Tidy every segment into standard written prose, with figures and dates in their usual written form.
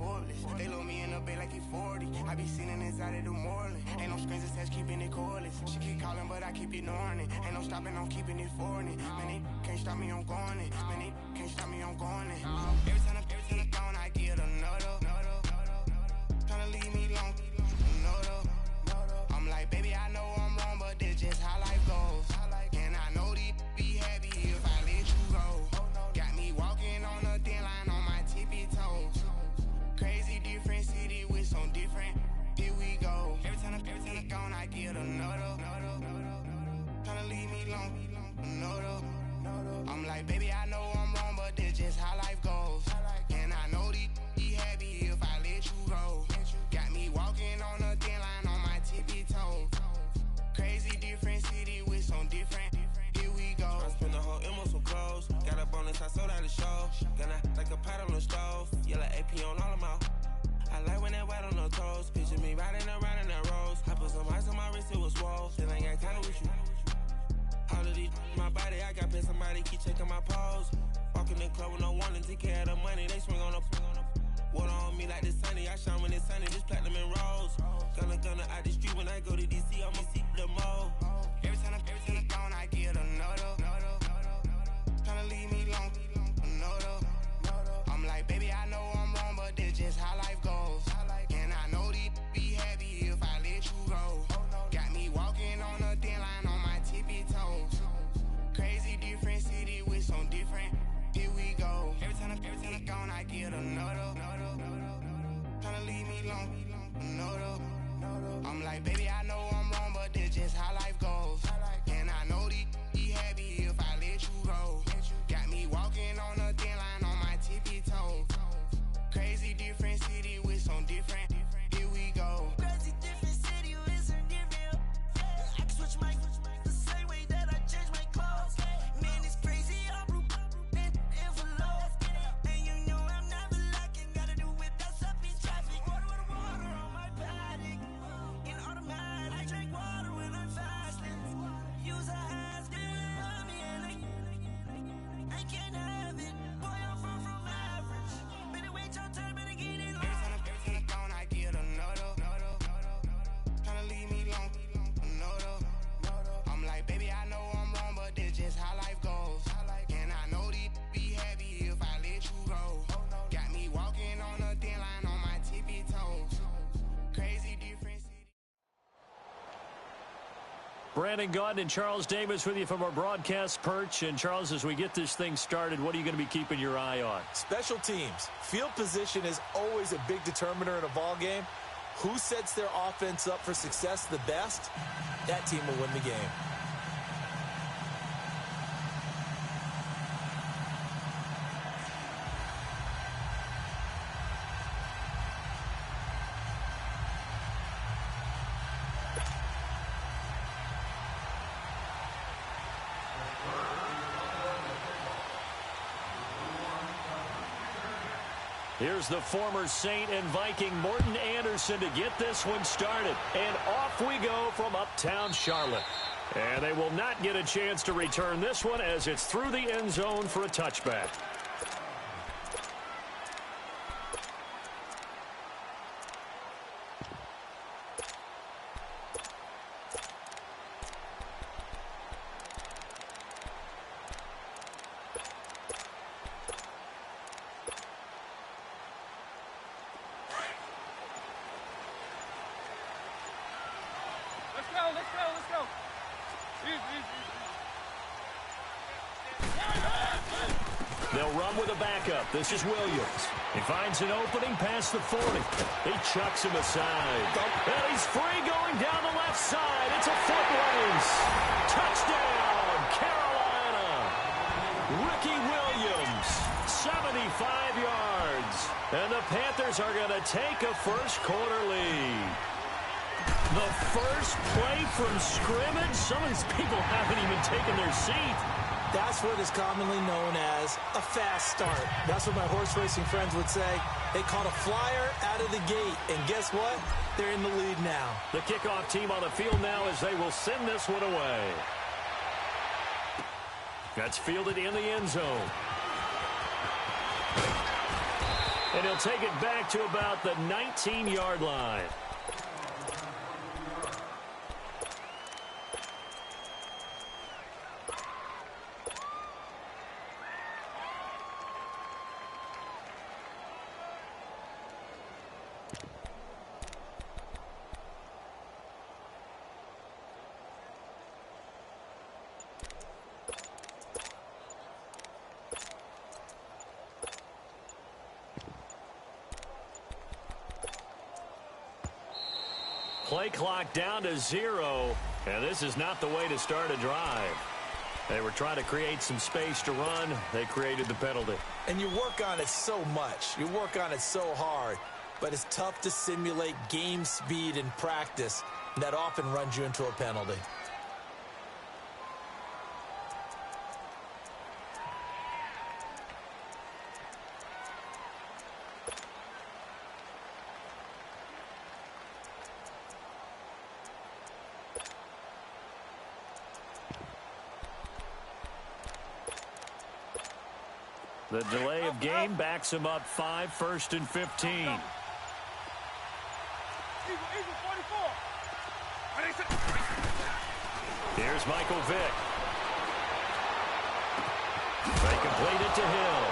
effortless. They load me in the bay like he 40. I be sitting inside of the Moreland. Ain't no strings attached, keeping it cordless. She keep calling, but I keep ignoring it. Ain't no stopping, I'm keeping it for it. Man, they can't stop me, I'm going it. Man, they can't stop me, I'm going it. Every time I'm gone, I get another. Tryna leave me long, another. I'm like, baby, I know I'm wrong, but this just how life goes. And I know these be happy if I let you go. Got me walking on a thin line on my tippy toes. Crazy different city with some different. Here we go. Every time I'm gone, I get another. Tryna leave me long, another. I'm like, baby, I know I'm wrong, but this just how life goes. And I know these be happy if I let you go. Got me walking on a thin line on my tippy toes. Crazy different city with some different. Here we go. I spent the whole M on some clothes. Got a bonus, I sold out the show. Gonna like a pot on the stove. Yellow AP on all of my. I like when that white on the toes. Picture me riding around in that rose. I put some ice on my wrist, it was swole. Still ain't got time with you. All of these, my body, I got been somebody keep checking my pose. Walking in the club with no warning, take care of the money. They swing on the water on me like the sunny. I shine when it's sunny, just platinum and rose. Gonna out the street when I go to DC, I'ma see the mode. Every time I'm gone, I get another. Tryna leave me long, another. I'm like, baby, I know I'm wrong, but this just how life goes. And I know these be happy if I let you go. Got me walking on a thin line on my tippy toes. Crazy different city with some different. Here we go. Every time I'm gone, I get another. Tryna leave me long, another. I'm like, baby, I know I'm wrong, but this just how life goes. And I know these be happy if I let you go. Got me walking on a thin line on my tippy toes. Crazy different city with some different. Here we go. Crazy different city with some different. I can switch my the same way that I change my clothes. Man, it's crazy. I'm in envelope. And you know I'm never lacking. Gotta do it, that's up in traffic. Water on my paddock. In automatic, I drink water when I'm fasting. Use a has on me and I can't have it. Boy, I'm far from average. Better wait your turn, better get it. Every time I'm gone, I get another. Tryna leave me long, another. I'm like, baby, I know I'm wrong, but this just how life goes. And I know these be happy if I let you go. Got me walking on a thin line on my tippy toes. Crazy different city. Brandon Gaudin and Charles Davis with you from our broadcast perch. And Charles, as we get this thing started, what are you going to be keeping your eye on? Special teams. Field position is always a big determiner in a ball game. Who sets their offense up for success the best, that team will win the game. Here's the former Saint and Viking Morton Anderson to get this one started. And off we go from uptown Charlotte. And they will not get a chance to return this one as it's through the end zone for a touchback. They'll run with a backup. This is Williams. He finds an opening past the 40. He chucks him aside. And he's free going down the left side. It's a foot race. Touchdown, Carolina. Ricky Williams, 75 yards. And the Panthers are going to take a first-quarter lead. The first play from scrimmage. Some of these people haven't even taken their seat. That's what is commonly known as a fast start. That's what my horse racing friends would say. They caught a flyer out of the gate, and guess what? They're in the lead now. The kickoff team on the field now as they will send this one away. That's fielded in the end zone. And he'll take it back to about the 19-yard line. Play clock down to 0, and this is not the way to start a drive. They were trying to create some space to run. They created the penalty. And you work on it so much. You work on it so hard. But it's tough to simulate game speed in practice. And that often runs you into a penalty. The delay of game backs him up 5, 1st and 15. Here's Michael Vick. They complete it to Hill.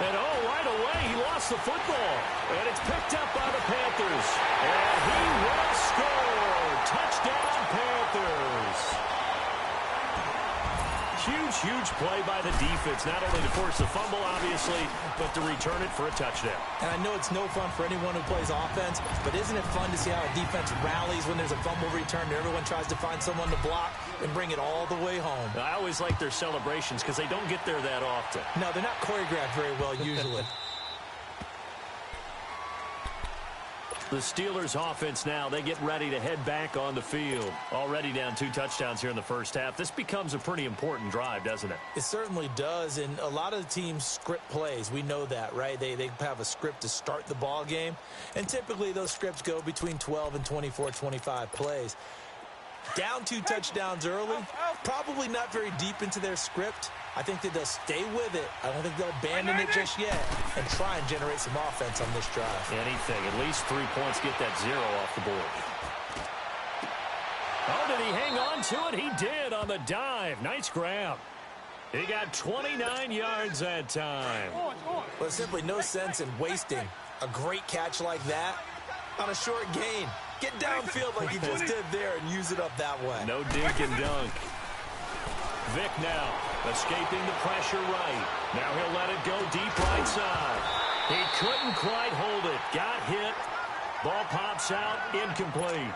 And right away he lost the football. And it's picked up by the Panthers. And he will score. Touchdown Panthers. Huge play by the defense, not only to force the fumble, obviously, but to return it for a touchdown. And I know it's no fun for anyone who plays offense, but isn't it fun to see how a defense rallies when there's a fumble return and everyone tries to find someone to block and bring it all the way home? I always like their celebrations because they don't get there that often. No, they're not choreographed very well usually. The Steelers offense now, they get ready to head back on the field. Already down 2 touchdowns here in the first half. This becomes a pretty important drive, doesn't it? It certainly does, and a lot of the teams script plays. We know that, right? They have a script to start the ball game, and typically those scripts go between 12 and 24, 25 plays. Down 2 touchdowns early, probably not very deep into their script. I think that they'll stay with it. I don't think they'll abandon it just yet and try and generate some offense on this drive. Anything. At least 3 points, get that 0 off the board. Oh, did he hang on to it? He did on the dive. Nice grab. He got 29 yards that time. Well, there's simply no sense in wasting a great catch like that on a short gain. Get downfield like he just did there and use it up that way. No dink and dunk. Vick now escaping the pressure right. Now he'll let it go deep right side. He couldn't quite hold it. Got hit. Ball pops out. Incomplete.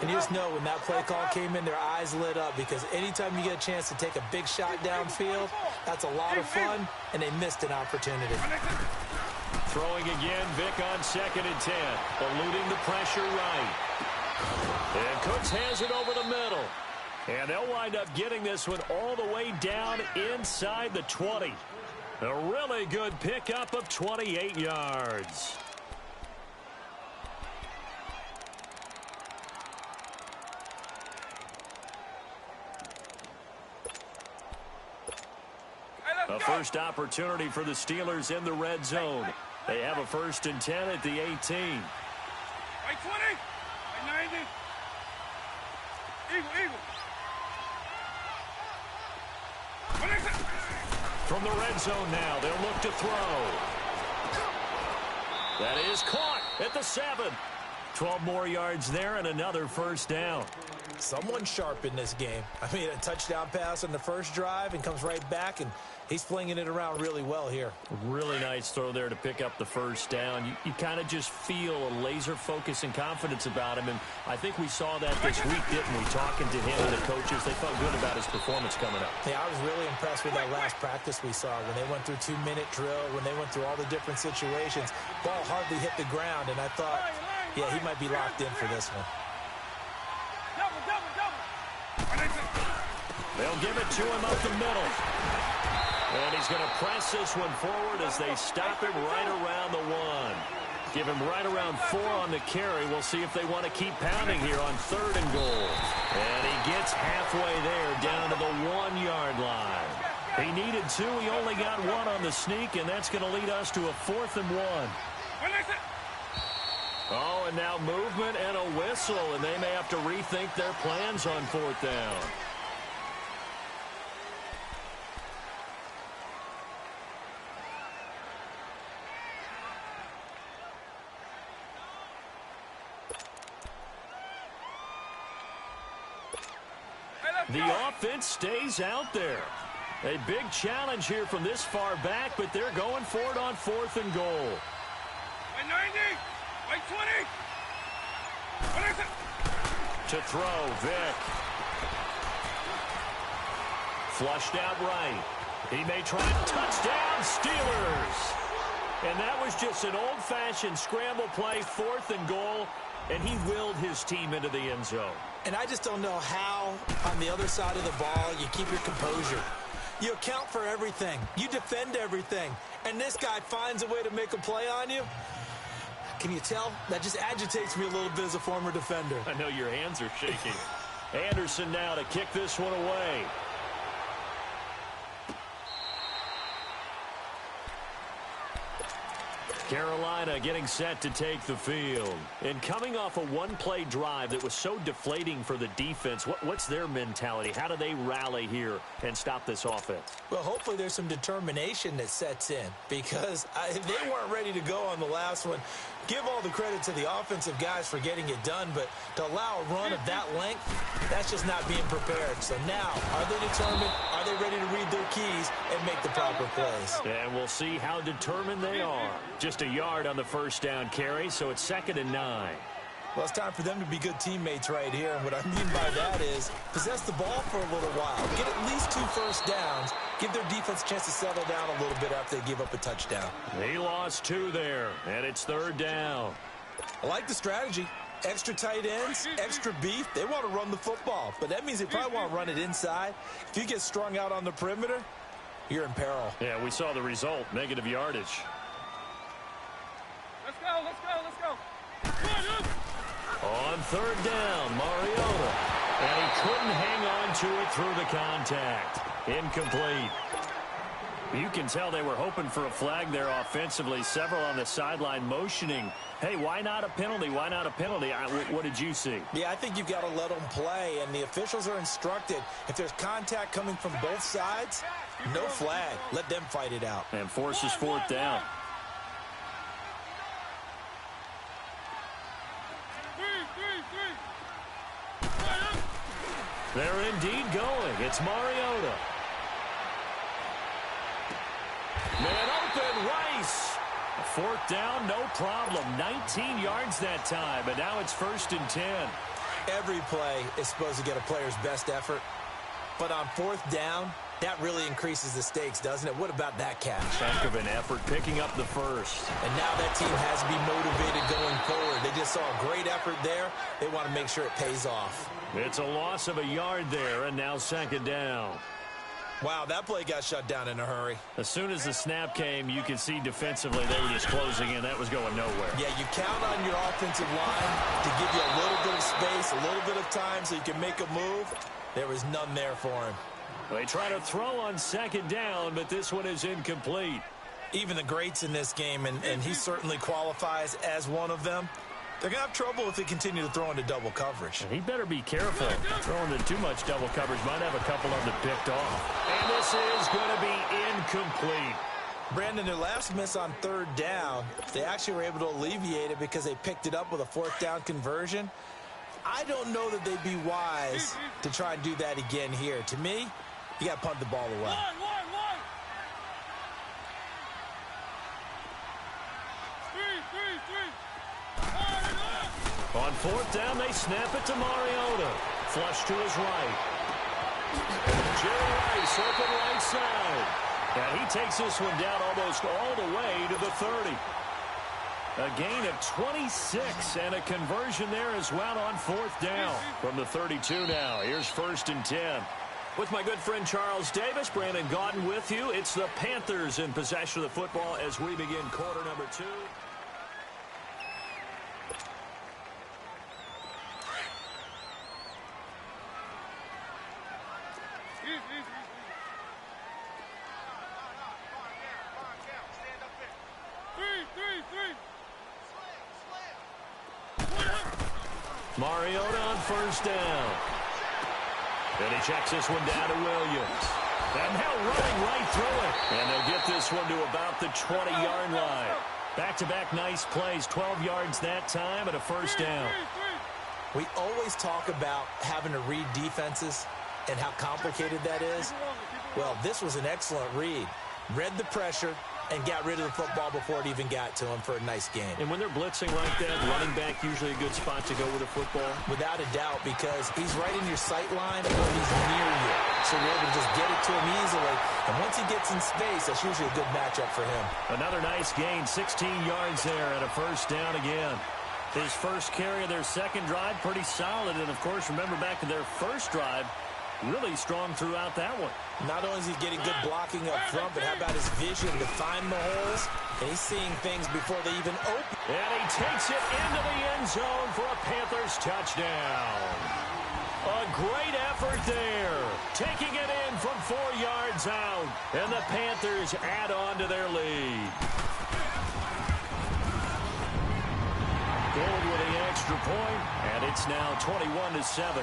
And you just know when that play call came in, their eyes lit up because anytime you get a chance to take a big shot downfield, that's a lot of fun, and they missed an opportunity. Throwing again, Vick on 2nd and 10. Eluding the pressure right. And Cooks has it over the middle. And they'll wind up getting this one all the way down inside the 20. A really good pickup of 28 yards. A first opportunity for the Steelers in the red zone. They have a 1st and 10 at the 18. Right 20, right 90. Eagle. From the red zone now, they'll look to throw. That is caught at the 7. 12 more yards there and another 1st down. Someone sharp in this game. I mean, a touchdown pass on the first drive and comes right back, and he's flinging it around really well here. Really nice throw there to pick up the 1st down. You kind of just feel a laser focus and confidence about him, and I think we saw that this week, didn't we? Talking to him and the coaches, they felt good about his performance coming up. Yeah, I was really impressed with that last practice we saw when they went through 2-minute drill, when they went through all the different situations. Ball hardly hit the ground, and I thought, yeah, he might be locked in for this one. They'll give it to him up the middle. And he's going to press this one forward as they stop him right around the 1. Give him right around 4 on the carry. We'll see if they want to keep pounding here on 3rd and goal. And he gets halfway there down to the 1-yard line. He needed 2. He only got 1 on the sneak, and that's going to lead us to a 4th and 1. Oh, and now movement and a whistle, and they may have to rethink their plans on 4th down. The offense stays out there. A big challenge here from this far back, but they're going for it on 4th and goal. By 90, by 20. To throw, Vick. Flushed out right. He may try touchdown, Steelers. And that was just an old-fashioned scramble play, 4th and goal, and he willed his team into the end zone. And I just don't know how, on the other side of the ball, you keep your composure. You account for everything. You defend everything. And this guy finds a way to make a play on you. Can you tell? That just agitates me a little bit as a former defender. I know your hands are shaking. Anderson now to kick this one away. Carolina getting set to take the field. And coming off a one-play drive that was so deflating for the defense, what's their mentality? How do they rally here and stop this offense? Well, hopefully there's some determination that sets in because they weren't ready to go on the last one. Give all the credit to the offensive guys for getting it done, but to allow a run of that length, that's just not being prepared. So now, are they determined? Are they ready to read their keys and make the proper plays? And we'll see how determined they are. Just a yard on the first down carry, so it's 2nd and 9. Well, it's time for them to be good teammates right here. And what I mean by that is possess the ball for a little while. Get at least 2 first downs. Give their defense a chance to settle down a little bit after they give up a touchdown. He lost 2 there, and it's 3rd down. I like the strategy. Extra tight ends, extra beef. They want to run the football, but that means they probably want to run it inside. If you get strung out on the perimeter, you're in peril. Yeah, we saw the result, negative yardage. Let's go, let's go, let's go. Come on, On 3rd down, Mariota. And he couldn't hang on to it through the contact. Incomplete. You can tell they were hoping for a flag there offensively. Several on the sideline motioning. Hey, why not a penalty? Why not a penalty? What did you see? Yeah, I think you've got to let them play, and the officials are instructed. If there's contact coming from both sides, no flag. Let them fight it out. And forces 4th down. They're indeed going. It's Mariota. Man open, Rice. 4th down, no problem. 19 yards that time, but now it's 1st and 10. Every play is supposed to get a player's best effort, but on 4th down, that really increases the stakes, doesn't it? What about that catch? Heck of an effort, picking up the first. And now that team has to be motivated going forward. They just saw a great effort there. They want to make sure it pays off. It's a loss of a yard there, and now 2nd down. Wow, that play got shut down in a hurry. As soon as the snap came, you could see defensively they were just closing in. That was going nowhere. Yeah, you count on your offensive line to give you a little bit of space, a little bit of time so you can make a move. There was none there for him. They try to throw on 2nd down, but this one is incomplete. Even the greats in this game, and he certainly qualifies as one of them, they're going to have trouble if they continue to throw into double coverage. And he better be careful. Throwing into too much double coverage might have a couple of them picked off. And this is going to be incomplete. Brandon, their last miss on 3rd down, they actually were able to alleviate it because they picked it up with a 4th down conversion. I don't know that they'd be wise to try and do that again here. To me, you got to punt the ball away. On 4th down, they snap it to Mariota. Flush to his right. Jerry Rice, open right side. And he takes this one down almost all the way to the 30. A gain of 26 and a conversion there as well on 4th down from the 32 now. Here's 1st and 10. With my good friend Charles Davis, Brandon Gaudin with you. It's the Panthers in possession of the football as we begin quarter number 2. Mariota on first down. And he checks this one down to Williams. And now running right through it. And they'll get this one to about the 20-yard line. Back-to-back nice plays, 12 yards that time and a first down. We always talk about having to read defenses and how complicated that is. Well, this was an excellent read. Read the pressure and got rid of the football before it even got to him for a nice game. And when they're blitzing like that, running back usually a good spot to go with a football? Without a doubt, because he's right in your sight line or he's near you. So you're able to just get it to him easily. And once he gets in space, that's usually a good matchup for him. Another nice gain, 16 yards there and a first down again. His first carry of their second drive, pretty solid. And, of course, remember back to their first drive, really strong throughout that one. Not only is he getting good blocking up front, but how about his vision to find the holes? And he's seeing things before they even open. And he takes it into the end zone for a Panthers touchdown. A great effort there. Taking it in from 4 yards out. And the Panthers add on to their lead. Gold with the extra point, and it's now 21-7.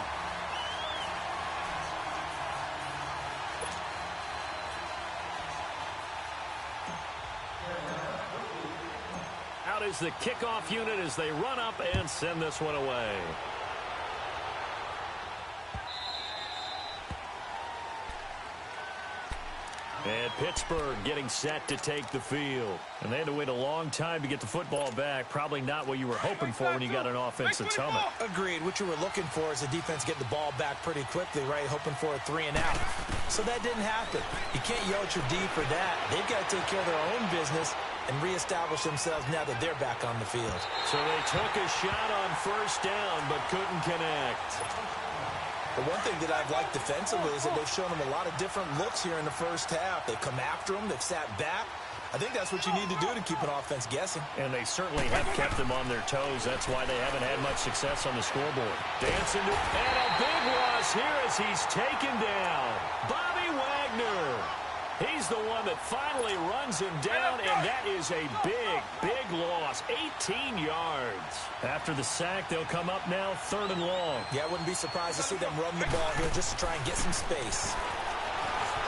Out is the kickoff unit as they run up and send this one away. And Pittsburgh getting set to take the field. And they had to wait a long time to get the football back. Probably not what you were hoping for when you got an offense that's humming. Agreed. What you were looking for is the defense get the ball back pretty quickly, right? Hoping for a 3 and out. So that didn't happen. You can't yell at your D for that. They've got to take care of their own business and reestablish themselves now that they're back on the field. So they took a shot on first down but couldn't connect. The one thing that I've liked defensively is that they've shown them a lot of different looks here in the first half. They've come after them. They've sat back. I think that's what you need to do to keep an offense guessing. And they certainly have kept them on their toes. That's why they haven't had much success on the scoreboard. Dancing to, and a big loss here as he's taken down. Bobby Wagner. He's the one that finally runs him down, and that is a big, big loss. 18 yards. After the sack, they'll come up now 3rd and long. Yeah, I wouldn't be surprised to see them run the ball here just to try and get some space.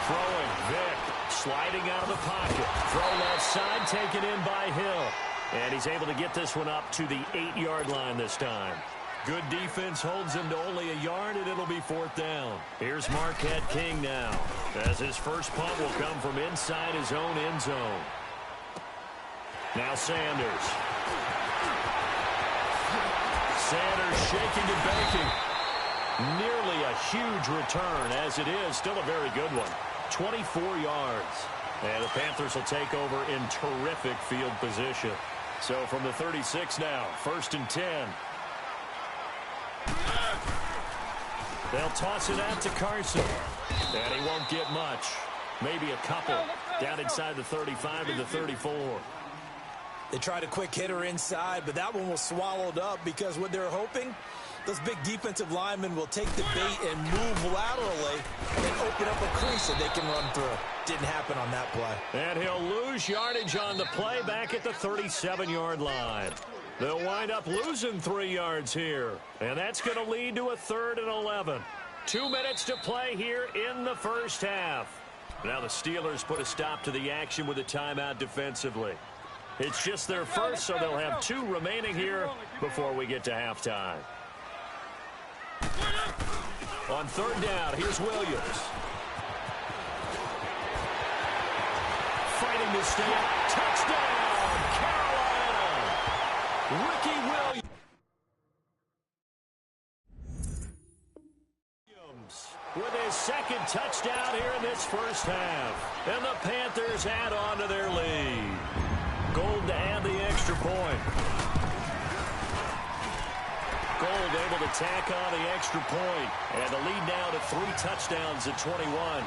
Throwing, Vick, sliding out of the pocket. Throw left side, taken in by Hill. And he's able to get this one up to the 8-yard line this time. Good defense holds him to only a yard, and it'll be 4th down. Here's Marquette King now, as his first punt will come from inside his own end zone. Now Sanders. Sanders shaking and baking. Nearly a huge return, as it is. Still a very good one. 24 yards. And the Panthers will take over in terrific field position. So from the 36 now, 1st and 10. They'll toss it out to Carson. And he won't get much. Maybe a couple. Down inside the 35 and the 34. They tried a quick hitter inside, but that one was swallowed up because what they're hoping, those big defensive linemen will take the bait and move laterally and open up a crease that they can run through. Didn't happen on that play. And he'll lose yardage on the play back at the 37-yard line. They'll wind up losing 3 yards here. And that's going to lead to a 3rd and 11. 2 minutes to play here in the first half. Now the Steelers put a stop to the action with a timeout defensively. It's just their first, so they'll have 2 remaining here before we get to halftime. On 3rd down, here's Williams. Fighting to stay up. Touchdown, Carolina! Ricky Williams with his 2nd touchdown here in this first half. And the Panthers add on to their lead. Gold to add the extra point. Gold able to tack on the extra point. And the lead now to 3 touchdowns at 21.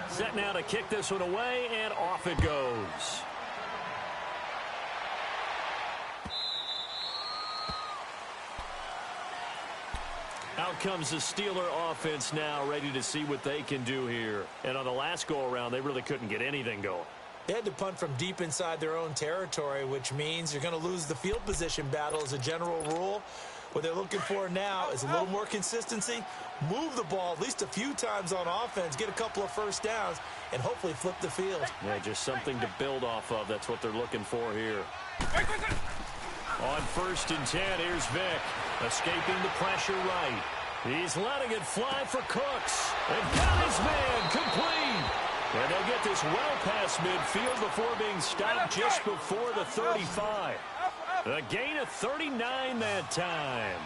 Set now to kick this one away, and off it goes. Out comes the Steeler offense now, ready to see what they can do here. And on the last go-around, they really couldn't get anything going. They had to punt from deep inside their own territory, which means you're going to lose the field position battle as a general rule. What they're looking for now is a little more consistency, move the ball at least a few times on offense, get a couple of first downs, and hopefully flip the field. Yeah, just something to build off of. That's what they're looking for here. On 1st and 10, here's Vick, escaping the pressure right. He's letting it fly for Cooks, and got his man complete. And they'll get this well past midfield before being stopped just before the 35. A gain of 39 that time.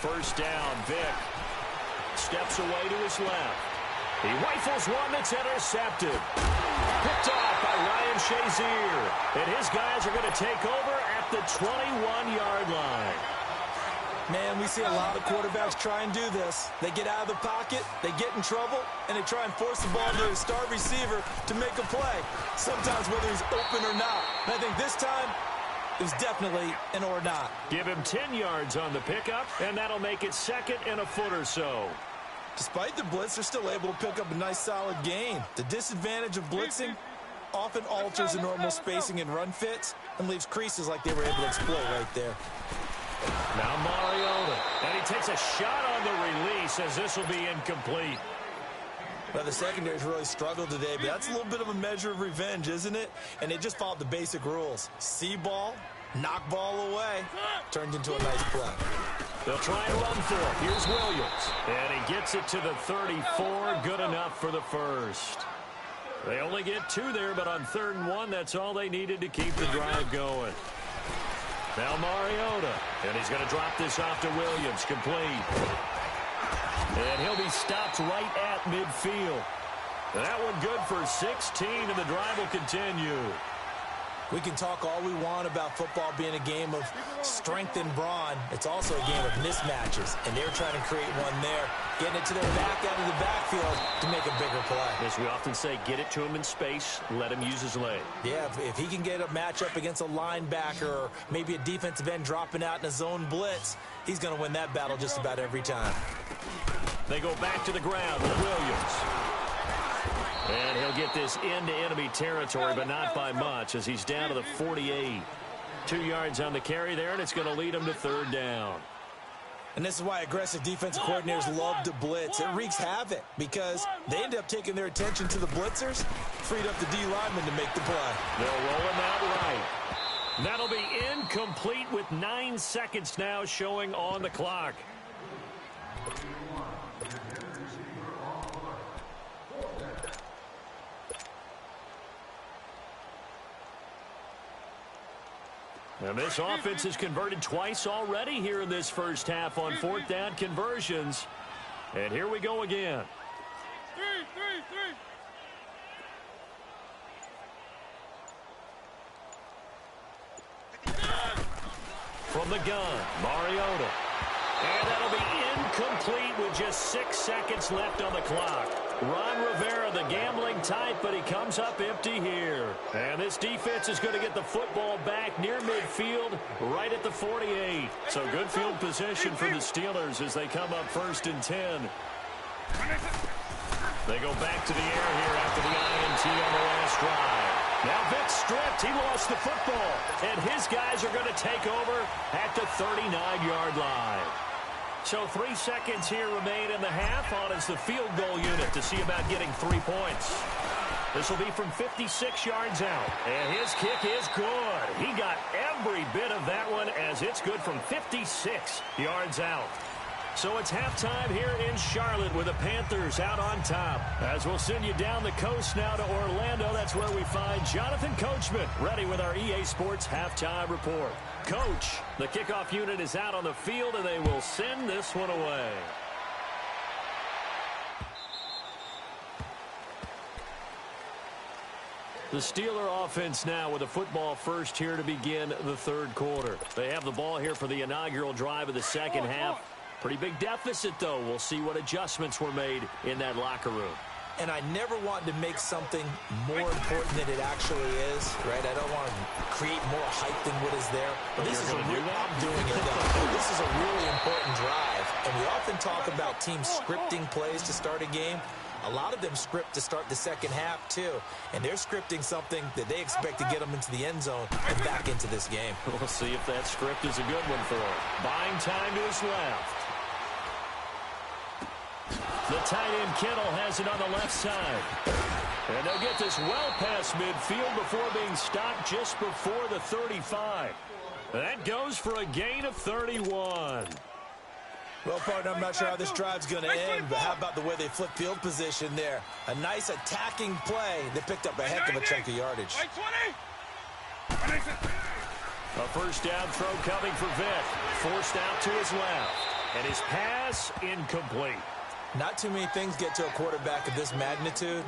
1st down, Vick steps away to his left. He rifles one that's intercepted. Picked off by Ryan Shazier. And his guys are going to take over at the 21-yard line. Man, we see a lot of quarterbacks try and do this. They get out of the pocket, they get in trouble, and they try and force the ball to their star receiver to make a play, sometimes whether he's open or not. And I think this time, it was definitely an or not. Give him 10 yards on the pickup, and that'll make it 2nd and a foot or so. Despite the blitz, they're still able to pick up a nice, solid gain. The disadvantage of blitzing often alters the normal spacing and run fits and leaves creases like they were able to exploit right there. Now Mariota, and he takes a shot on the release as this will be incomplete. Well, the secondary's really struggled today, but that's a little bit of a measure of revenge, isn't it? And they just followed the basic rules. See ball, knock ball away, turned into a nice play. They'll try and run for it. Here's Williams, and he gets it to the 34, good enough for the first. They only get 2 there, but on 3rd and 1, that's all they needed to keep the drive going. Now Mariota, and he's going to drop this off to Williams, complete. And he'll be stopped right at midfield. That one good for 16, and the drive will continue. We can talk all we want about football being a game of strength and brawn. It's also a game of mismatches, and they're trying to create one there, getting it to their back out of the backfield to make a bigger play. As we often say, get it to him in space, let him use his leg. Yeah, if he can get a matchup against a linebacker or maybe a defensive end dropping out in a zone blitz, he's going to win that battle just about every time. They go back to the ground with Williams. And he'll get this into enemy territory, but not by much, as he's down to the 48. 2 yards on the carry there, and it's going to lead him to 3rd down. And this is why aggressive defensive coordinators love to blitz. It wreaks havoc because they end up taking their attention to the blitzers, freed up the D lineman to make the play. They'll roll him out right. That'll be incomplete with 9 seconds now showing on the clock. And this offense has converted twice already here in this first half on 4th down conversions. And here we go again. 3. From the gun, Mariota. And that'll be incomplete with just 6 seconds left on the clock. Ron Rivera, the gambling type, but he comes up empty here. And this defense is going to get the football back near midfield, right at the 48. So good field position for the Steelers as they come up 1st and 10. They go back to the air here after the INT on the last drive. Now Vick stripped. He lost the football. And his guys are going to take over at the 39-yard line. So 3 seconds here remain in the half. On is the field goal unit to see about getting 3 points. This will be from 56 yards out. And his kick is good. He got every bit of that one as it's good from 56 yards out. So it's halftime here in Charlotte with the Panthers out on top. As we'll send you down the coast now to Orlando, that's where we find Jonathan Coachman ready with our EA Sports halftime report. Coach, the kickoff unit is out on the field, and they will send this one away. The Steeler offense now with a football first here to begin the 3rd quarter. They have the ball here for the inaugural drive of the 2nd half. Pretty big deficit, though. We'll see what adjustments were made in that locker room. And I never want to make something more important than it actually is, right? I don't want to create more hype than what is there. But this is I'm doing it, though. This is a really important drive. And we often talk about teams scripting plays to start a game. A lot of them script to start the second half, too. And they're scripting something that they expect to get them into the end zone and back into this game. We'll see if that script is a good one for him. Buying time to his left. The tight end Kittle has it on the left side. And they'll get this well past midfield before being stopped just before the 35. That goes for a gain of 31. Well, partner, I'm not sure how this drive's going to end, but how about the way they flip field position there? A nice attacking play that picked up a heck of a chunk of yardage. A first down throw coming for Vic. Forced out to his left. And his pass incomplete. Not too many things get to a quarterback of this magnitude,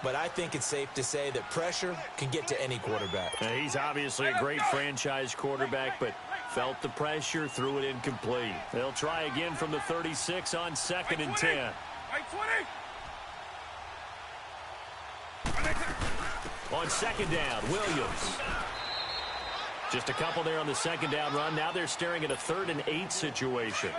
but I think it's safe to say that pressure can get to any quarterback. Now, he's obviously a great franchise quarterback, but felt the pressure, threw it incomplete. They'll try again from the 36 on 2nd and 10. On 2nd down, Williams. Just a couple there on the 2nd down run. Now they're staring at a 3rd and 8 situation.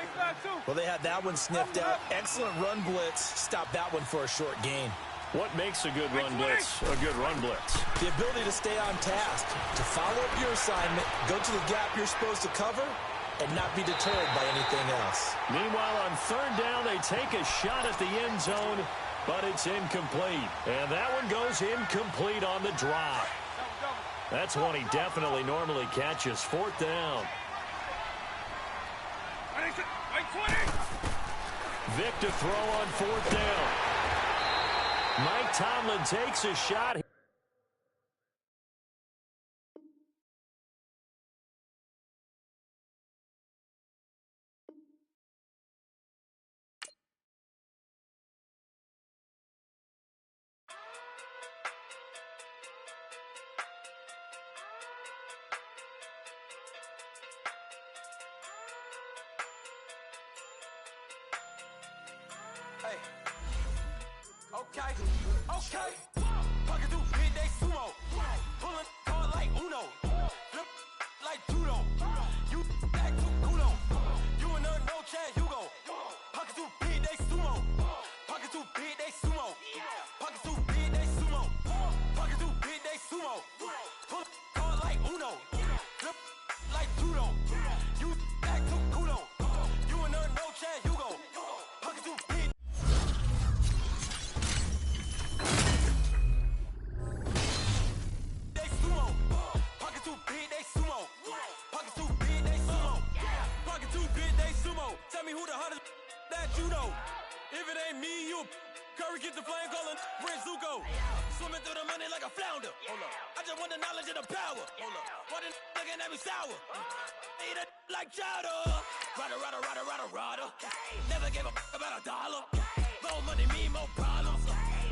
Well, they had that one sniffed out. Excellent run blitz. Stop that one for a short gain. What makes a good run blitz a good run blitz? The ability to stay on task, to follow up your assignment, go to the gap you're supposed to cover, and not be deterred by anything else. Meanwhile, on 3rd down, they take a shot at the end zone, but it's incomplete. And that one goes incomplete on the drop. That's one he definitely normally catches. 4th down. Vic to throw on 4th down. Mike Tomlin takes a shot. Hey. Okay. Pocket through big day sumo. Pulling card like Uno. Flip like judo. You act too culo. You and her no chance, you go. Pocket through big day sumo. Pocket through big day sumo. Pocket through big day sumo. Pocket through big day sumo. Pull card like Uno. Flip like judo. You act too culo. You and her no chance, you go. Pocket through big. Tell me who the hottest that you know. If it ain't me, you Curry get the flame calling Prince Zuko. Swimming through the money like a flounder. Hold up. I just want the knowledge and the power. Hold up. Why the looking at me sour? Eat it like chowder. Rada. Never gave a about a dollar. More money mean more problems.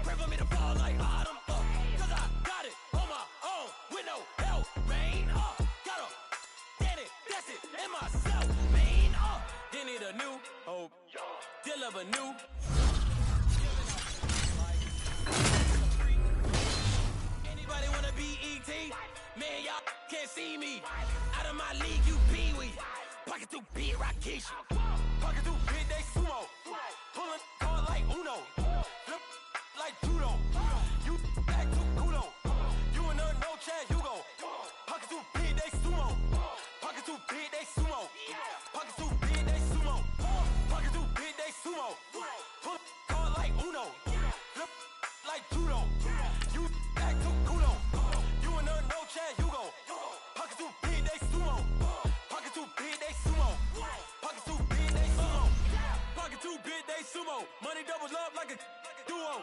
Pray for me to fall like autumn. Cause I got it on my own with no help, man. Got a daddy, that's it, in myself, man. They need a new hope. Deal of a new. Anybody wanna be ET? Man, y'all can't see me. Out of my league, you pee-wee. Pocket through beat Rakishi. Pocket through big day sumo. Pulling card like Uno. Flip like judo. You act too culo. You and her no chance, you go. Pocket through big day sumo. Pocket through big day sumo. Pocket through big day sumo. Pocket through big day sumo. Pull card like Uno. Flip like judo. You act too culo. You and her no chance, you go. Pocket through big day sumo. Pocket through big day sumo. Pocket through big day sumo. Pocket through big day sumo. Money doubles up like a duo.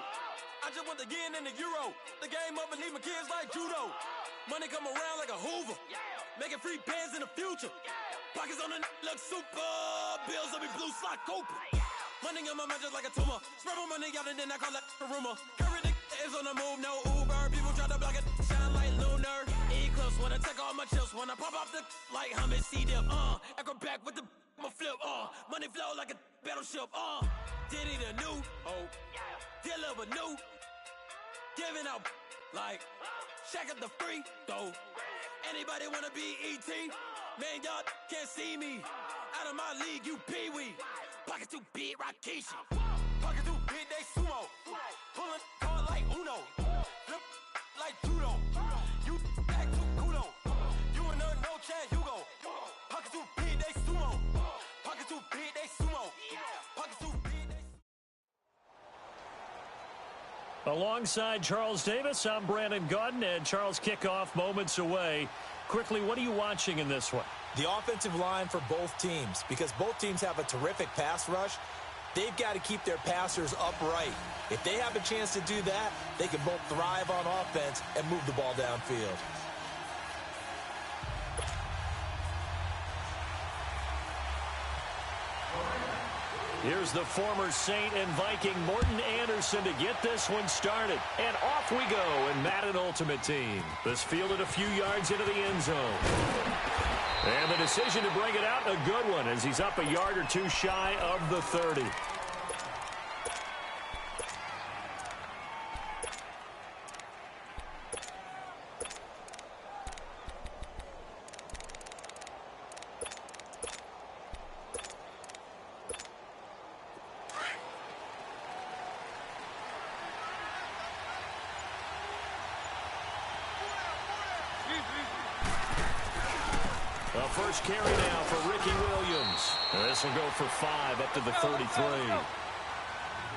I just want the yen and the euro. The game up and leave my kids like judo. Money come around like a Hoover. Making free bands in the future. Pockets on the look super. Bills on me blue slot Cooper. Money on my mind just like a tumor. Spread my money out and then I call that a rumor. Curry the is on the move, no Uber. People try to block it, shine like lunar. Eclipse wanna take all my chips. When I pop off the like Hummus C-Dip. Acrobat with the my flip. Money flow like a battleship. Diddy the new hope. Deal of a new. Giving out like Shaq at the free throw. Anybody wanna be ET? Man, y'all can't see me. Out of my league, you pee-wee. Pocket too big, Rakishi. Pocket too big, they sumo. Alongside Charles Davis, I'm Brandon Gaudin, and Charles, kickoff moments away. Quickly, what are you watching in this one? The offensive line for both teams, because both teams have a terrific pass rush. They've got to keep their passers upright. If they have a chance to do that, they can both thrive on offense and move the ball downfield. Here's the former Saint and Viking Morton Anderson to get this one started. And off we go in Madden Ultimate Team. This fielded a few yards into the end zone. And the decision to bring it out, a good one, as he's up a yard or two shy of the 30. The first carry now for Ricky Williams. This will go for 5 up to the 33.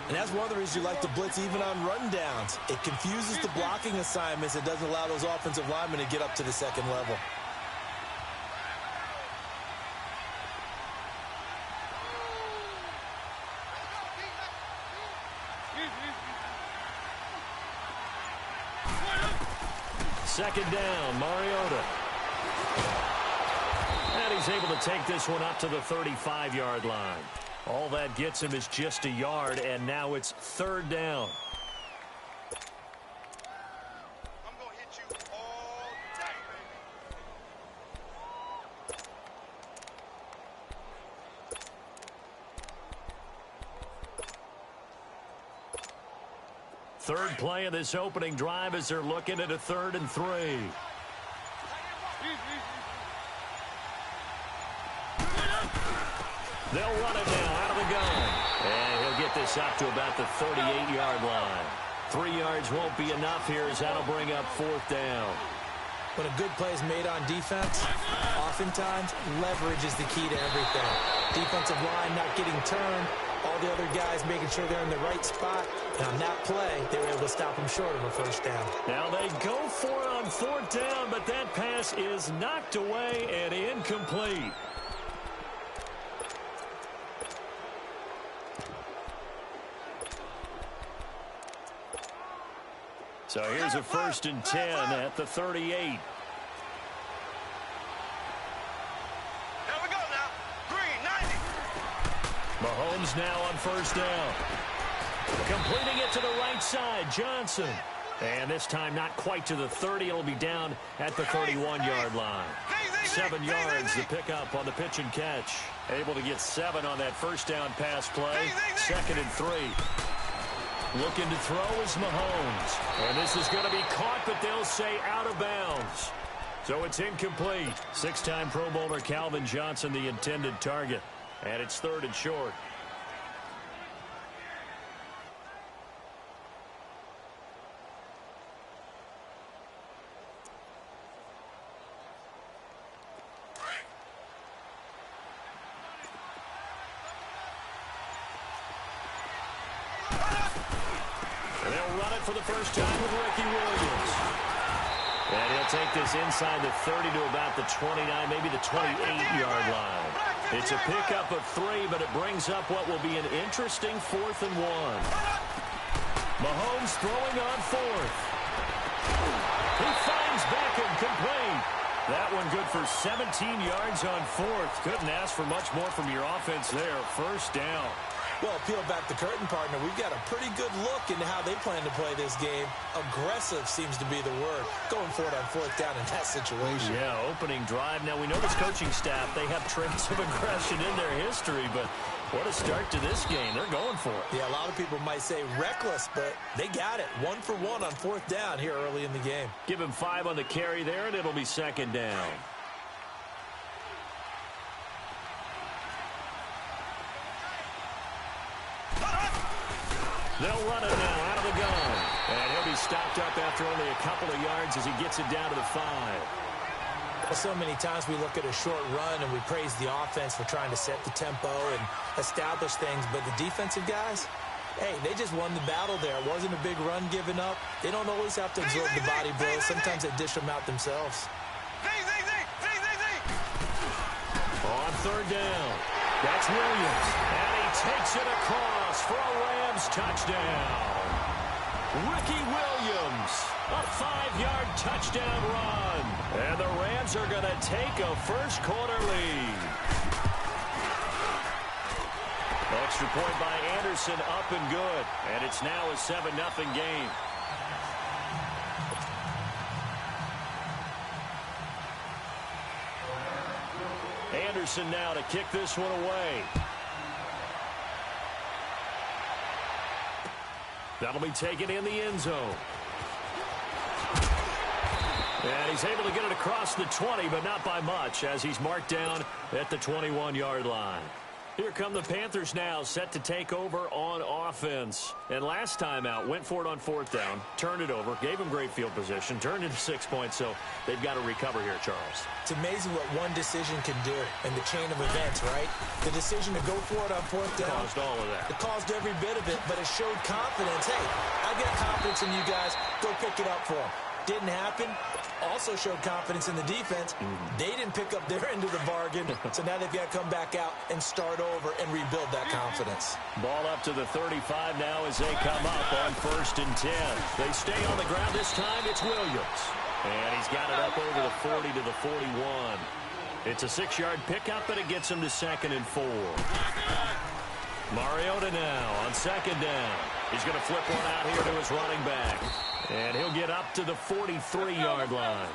And that's one of the reasons you like to blitz even on rundowns. It confuses the blocking assignments. It doesn't allow those offensive linemen to get up to the second level. Second down, Mariota. And he's able to take this one up to the 35-yard line. All that gets him is just a yard, and now it's third down. I'm going to hit you all day, baby. Third play of this opening drive as they're looking at a 3rd and 3. They'll run it now out of the gun. And he'll get this up to about the 38-yard line. 3 yards won't be enough here as that'll bring up 4th down. When a good play is made on defense, oftentimes leverage is the key to everything. Defensive line not getting turned, all the other guys making sure they're in the right spot. And on that play, they were able to stop him short of a first down. Now they go for it on 4th down, but that pass is knocked away and incomplete. So here's a 1st and 10 at the 38. There we go now. Green, 90. Mahomes now on 1st down. Completing it to the right side, Johnson. And this time not quite to the 30. It'll be down at the 31-yard line. 7 yards to pick up on the pitch and catch. Able to get 7 on that first down pass play. 2nd and 3. Looking to throw is Mahomes. And this is going to be caught, but they'll say out of bounds. So it's incomplete. 6-time Pro Bowler Calvin Johnson, the intended target. And it's 3rd and short. For the first time with Ricky Williams. And he'll take this inside the 30 to about the 29, maybe the 28-yard line. It's a pickup of 3, but it brings up what will be an interesting 4th and 1. Mahomes throwing on 4th. He finds Beckham complete. That one good for 17 yards on 4th. Couldn't ask for much more from your offense there. First down. Well, peel back the curtain, partner. We've got a pretty good look into how they plan to play this game. Aggressive seems to be the word. Going for it on 4th down in that situation. Yeah, opening drive. Now, we know this coaching staff, they have traits of aggression in their history, but what a start to this game. They're going for it. Yeah, a lot of people might say reckless, but they got it. 1 for 1 on 4th down here early in the game. Give him 5 on the carry there, and it'll be 2nd down. They'll run it now out of the gun. And he'll be stopped up after only a couple of yards as he gets it down to the 5. Well, so many times we look at a short run and we praise the offense for trying to set the tempo and establish things, but the defensive guys, Hey, they just won the battle there. It wasn't a big run given up. They don't always have to absorb the body blows. Sometimes they dish them out themselves. On third down, that's Williams. And he takes it across for a Rams touchdown. Ricky Williams, a 5-yard touchdown run. And the Rams are going to take a first-quarter lead. Extra point by Anderson, up and good. And it's now a 7-0 game. Anderson now to kick this one away. That'll be taken in the end zone. And he's able to get it across the 20, but not by much, as he's marked down at the 21-yard line. Here come the Panthers now, set to take over on offense. And last time out, went for it on fourth down, turned it over, gave them great field position, turned into 6 points, so they've got to recover here, Charles. It's amazing what one decision can do in the chain of events, right? The decision to go for it on fourth down. Caused all of that. It caused every bit of it, but it showed confidence. Hey, I got confidence in you guys. Go pick it up for them. Didn't happen. Also showed confidence in the defense. They didn't pick up their end of the bargain, so now they've got to come back out and start over and rebuild that confidence. Ball up to the 35 now as they come up on 1st and 10. They stay on the ground. This time it's Williams. And he's got it up over the 40 to the 41. It's a 6-yard pickup, but it gets him to 2nd and 4. Mariota now on 2nd down. He's going to flip one out here to his running back. And he'll get up to the 43-yard line.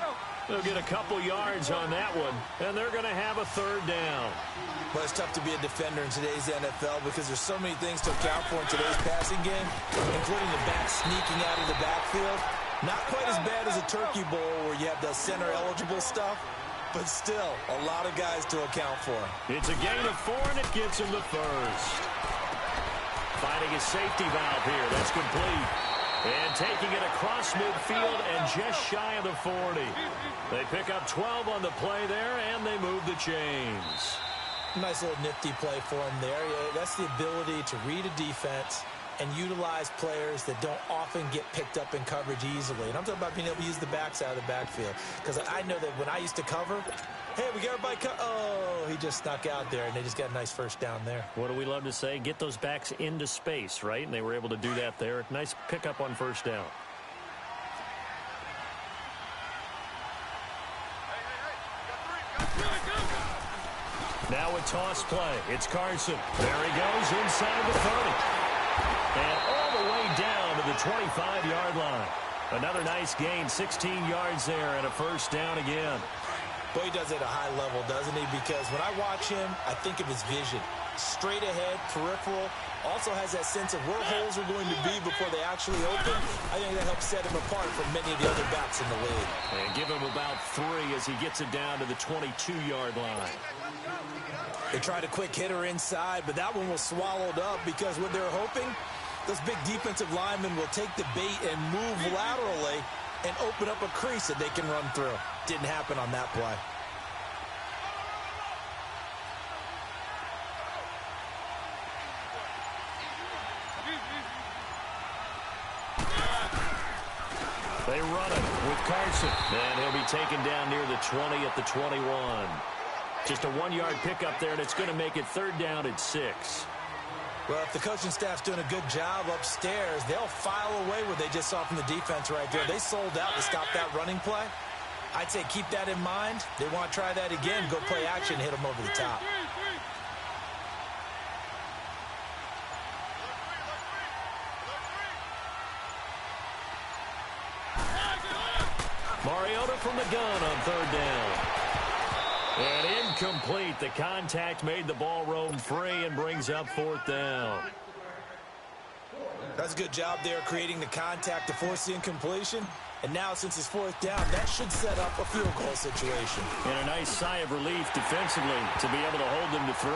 They'll get a couple yards on that one, and they're going to have a 3rd down. Well, it's tough to be a defender in today's NFL because there's so many things to account for in today's passing game, including the back sneaking out of the backfield. Not quite as bad as a turkey bowl where you have the center-eligible stuff, but still a lot of guys to account for. It's a gain of 4, and it gets him the first. Finding a safety valve here. That's complete. And taking it across midfield and just shy of the 40. They pick up 12 on the play there, and they move the chains. Nice little nifty play for him there. Yeah, that's the ability to read a defense and utilize players that don't often get picked up in coverage easily. And I'm talking about being able to use the backside of the backfield. Because I know that when I used to cover, hey, we got everybody oh, he just snuck out there, and they just got a nice first down there. What do we love to say? Get those backs into space, right? And they were able to do that there. Nice pickup on 1st down. Now a toss play. It's Carson. There he goes inside the 30. And all the way down to the 25-yard line. Another nice gain, 16 yards there, and a 1st down again. Boy, he does it at a high level, doesn't he? Because when I watch him, I think of his vision. Straight ahead, peripheral. Also has that sense of where holes are going to be before they actually open. I think that helps set him apart from many of the other backs in the league. And give him about 3 as he gets it down to the 22-yard line. They tried a quick hitter inside, but that one was swallowed up because what they're hoping, those big defensive linemen will take the bait and move laterally and open up a crease that they can run through. Didn't happen on that play. They run it with Carson. And he'll be taken down near the 20 at the 21. Just a 1-yard pickup there, and it's going to make it 3rd down at 6. Well, if the coaching staff's doing a good job upstairs, they'll file away what they just saw from the defense right there. They sold out to stop that running play. I'd say keep that in mind. They want to try that again, go play action, hit them over the top. Mariota from the gun on 3rd down. And incomplete. The contact made the ball roam free and brings up 4th down. That's a good job there creating the contact to force the incompletion. And now, since it's 4th down, that should set up a field goal situation. And a nice sigh of relief defensively to be able to hold them to 3.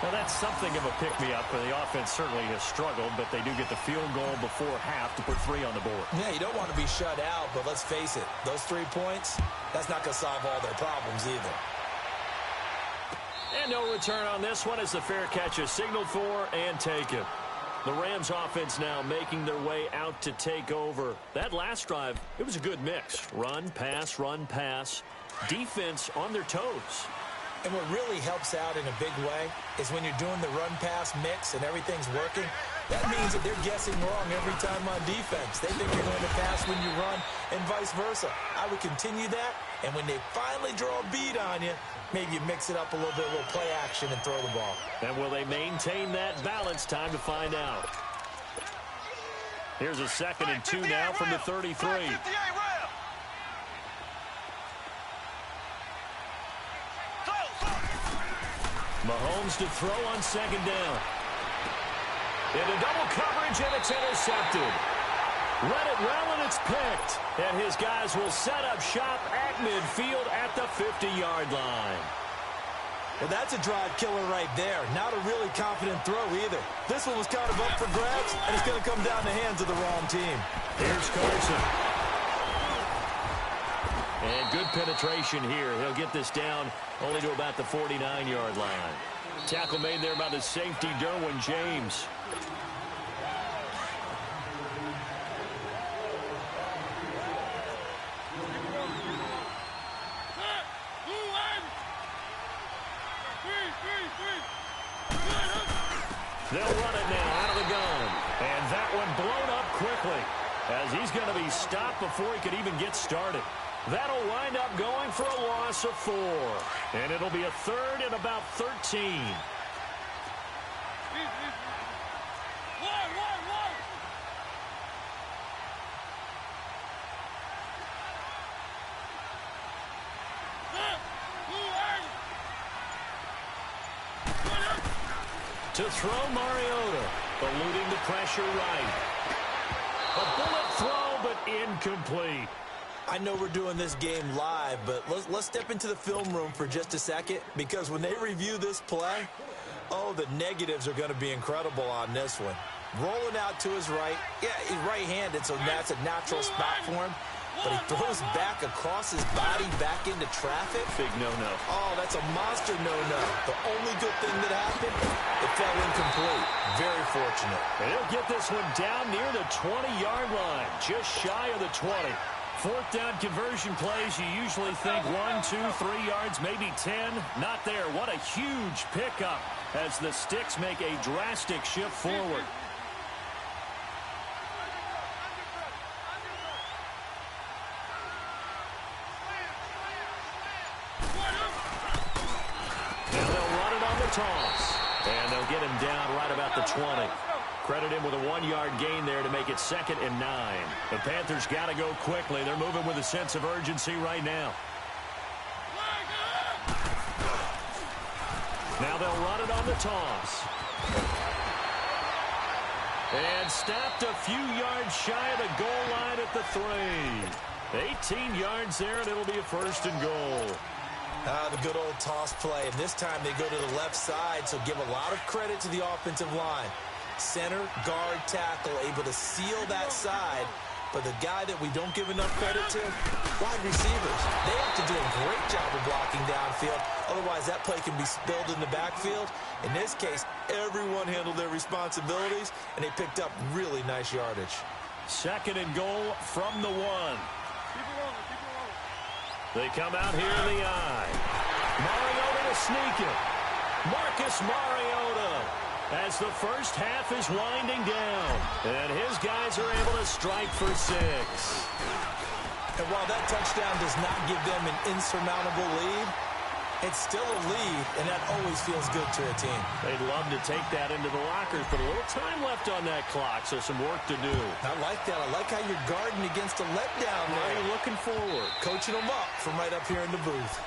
Well, that's something of a pick-me-up, for the offense certainly has struggled, but they do get the field goal before half to put 3 on the board. Yeah, you don't want to be shut out, but let's face it, those 3 points, that's not going to solve all their problems either. And no return on this one as the fair catch is signaled for and taken. The Rams offense now making their way out to take over. That last drive, it was a good mix. Run, pass, defense on their toes. And what really helps out in a big way is when you're doing the run-pass mix and everything's working, that means that they're guessing wrong every time on defense. They think you're going to pass when you run and vice versa. I would continue that, and when they finally draw a bead on you, maybe you mix it up a little bit, a little play action, and throw the ball. And will they maintain that balance? Time to find out. Here's a 2nd and 2 now from the 33. Mahomes to throw on 2nd down. Into double coverage, and it's intercepted. Let it well, and it's picked. And his guys will set up shop at midfield at the 50-yard line. Well, that's a drive killer right there. Not a really confident throw either. This one was kind of up for grabs, and it's going to come down the hands of the wrong team. Here's Carson. And good penetration here. He'll get this down only to about the 49-yard line. Tackle made there by the safety, Derwin James. They'll run it now out of the gun. And that one blown up quickly as he's going to be stopped before he could even get started. That'll wind up going for a loss of 4. And it'll be a 3rd and about 13. To throw, Mariota, eluding the pressure right. A bullet throw, but incomplete. I know we're doing this game live, but let's step into the film room for just a second, because when they review this play, oh, the negatives are going to be incredible on this one. Rolling out to his right. Yeah, he's right-handed, so that's a natural spot for him. But he throws back across his body back into traffic. Big no-no. Oh, that's a monster no-no. The only good thing that happened, it fell incomplete. Very fortunate. And he'll get this one down near the 20-yard line, just shy of the 20. 4th down conversion plays, you usually think 1, 2, 3 yards, maybe 10. Not there. What a huge pickup as the Sticks make a drastic shift forward. Toss. And they'll get him down right about the 20. Credit him with a 1-yard gain there to make it 2nd and 9. The Panthers got to go quickly. They're moving with a sense of urgency right now. Now they'll run it on the toss. And stopped a few yards shy of the goal line at the 3. 18 yards there, and it'll be a 1st and goal. The good old toss play, and this time they go to the left side, so give a lot of credit to the offensive line. Center, guard, tackle, able to seal that side, but the guy that we don't give enough credit to, wide receivers. They have to do a great job of blocking downfield, otherwise that play can be spilled in the backfield. In this case, everyone handled their responsibilities, and they picked up really nice yardage. 2nd and goal from the 1. They come out here in the eye. Mariota to sneak it. Marcus Mariota as the first half is winding down. And his guys are able to strike for 6. And while that touchdown does not give them an insurmountable lead, it's still a lead, and that always feels good to a team. They'd love to take that into the lockers, but a little time left on that clock, so some work to do. I like that. I like how you're guarding against a letdown Now there. you're looking forward. Coaching them up from right up here in the booth.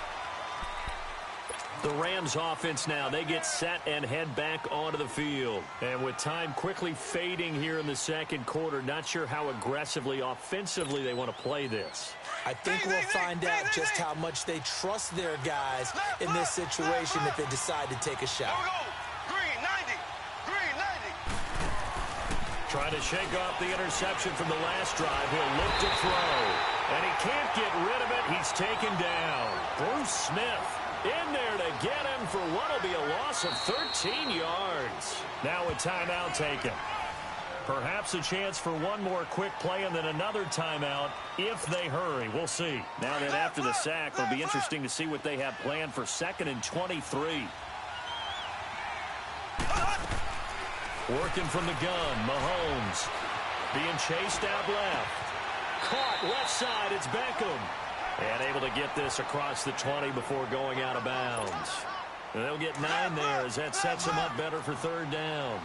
The Rams offense now, they get set and head back onto the field. And with time quickly fading here in the 2nd quarter, not sure how aggressively, offensively they want to play this. I think we'll find out just how much they trust their guys in this situation if they decide to take a shot. Green 90. Green 90. Trying to shake off the interception from the last drive. He'll look to throw. And he can't get rid of it. He's taken down. Bruce Smith in there to get him for what will be a loss of 13 yards. Now a timeout taken. Perhaps a chance for one more quick play and then another timeout if they hurry. We'll see. Now that after the sack, it'll be interesting to see what they have planned for 2nd and 23. Working from the gun, Mahomes. Being chased out left. Caught left side, it's Beckham. And able to get this across the 20 before going out of bounds. And they'll get 9 there as that sets them up better for 3rd down.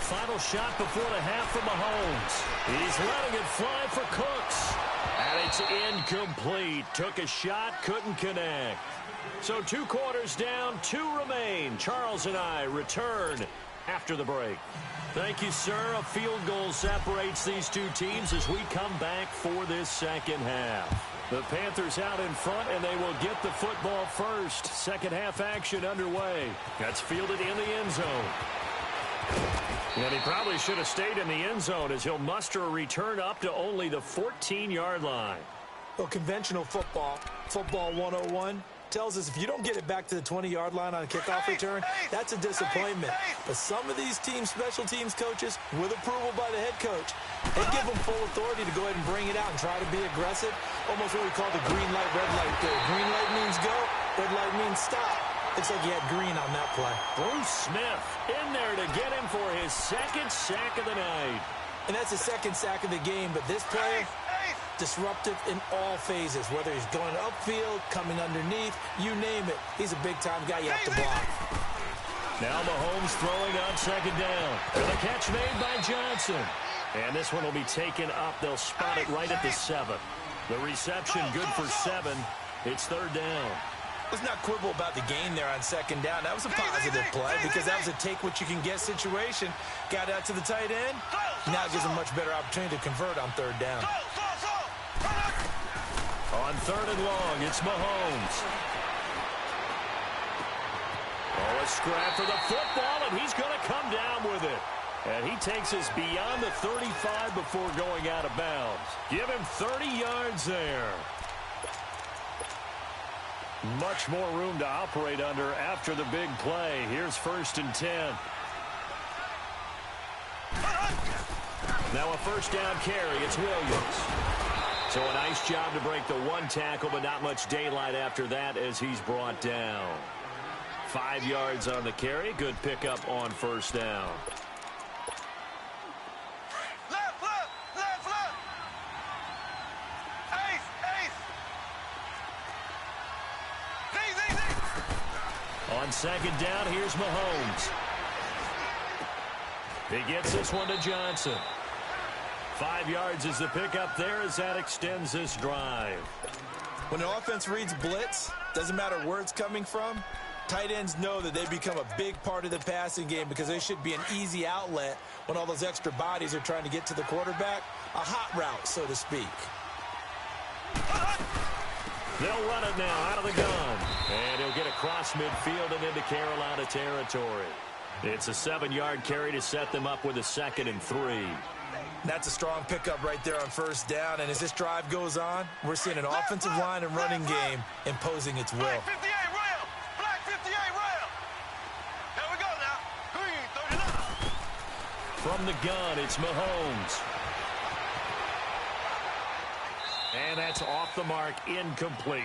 Final shot before the half for Mahomes. He's letting it fly for Cooks. And it's incomplete. Took a shot, couldn't connect. So 2 quarters down, 2 remain. Charles and I return after the break. Thank you, sir. A field goal separates these 2 teams as we come back for this second half. The Panthers out in front, and they will get the football first. Second half action underway. That's fielded in the end zone. And he probably should have stayed in the end zone as he'll muster a return up to only the 14-yard line. Well, conventional football 101, tells us if you don't get it back to the 20-yard line on a kickoff return, that's a disappointment. But some of these teams, special teams coaches, with approval by the head coach, they give them full authority to go ahead and bring it out and try to be aggressive. Almost what we call the green light, red light there. Green light means go, red light means stop. Looks like he had green on that play. Bruce Smith in there to get him for his 2nd sack of the night. And that's his 2nd sack of the game, but this player, disruptive in all phases, whether he's going upfield, coming underneath, you name it. He's a big-time guy you have to block. Now Mahomes throwing on 2nd down. And the catch made by Johnson. And this one will be taken up. They'll spot it right at the 7. The reception good for 7. It's 3rd down. Let's not quibble about the gain there on 2nd down. That was a positive play because that was a take-what-you-can-get situation. Got out to the tight end. Now it gives him a much better opportunity to convert on 3rd down. On 3rd and long, it's Mahomes. Oh, a scrap for the football, and he's going to come down with it. And he takes us beyond the 35 before going out of bounds. Give him 30 yards there. Much more room to operate under after the big play. Here's 1st and 10. Now a 1st down carry. It's Williams. So a nice job to break the 1 tackle, but not much daylight after that as he's brought down. 5 yards on the carry. Good pickup on 1st down. On 2nd down, here's Mahomes. He gets this one to Johnson. 5 yards is the pickup there as that extends this drive. When the offense reads blitz, doesn't matter where it's coming from, tight ends know that they become a big part of the passing game because they should be an easy outlet when all those extra bodies are trying to get to the quarterback. A hot route, so to speak. They'll run it now out of the gun. And he'll get across midfield and into Carolina territory. It's a 7-yard carry to set them up with a 2nd and 3. That's a strong pickup right there on 1st down. And as this drive goes on, we're seeing an offensive line and running game imposing its will. Black 58 rail. Black 58 rail. Here we go now. Green 39. From the gun, it's Mahomes. And that's off the mark, incomplete.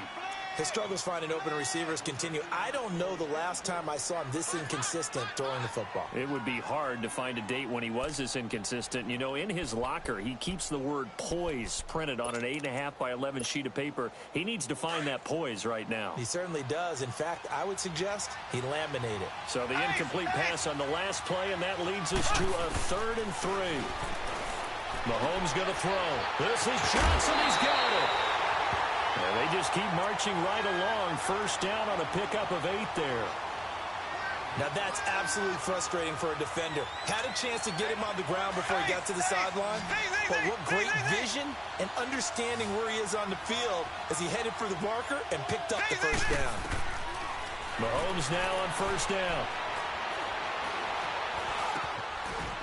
His struggles finding open receivers continue. I don't know the last time I saw him this inconsistent throwing the football. It would be hard to find a date when he was this inconsistent. You know, in his locker, he keeps the word poise printed on an 8.5 by 11 sheet of paper. He needs to find that poise right now. He certainly does. In fact, I would suggest he laminate it. So the incomplete pass on the last play, and that leads us to a 3rd and 3. Mahomes going to throw. This is Johnson. He's got it. And they just keep marching right along. 1st down on a pickup of 8 there. Now that's absolutely frustrating for a defender. Had a chance to get him on the ground before he got to the sideline. But what great vision and understanding where he is on the field as he headed for the marker and picked up the 1st down. Mahomes now on 1st down.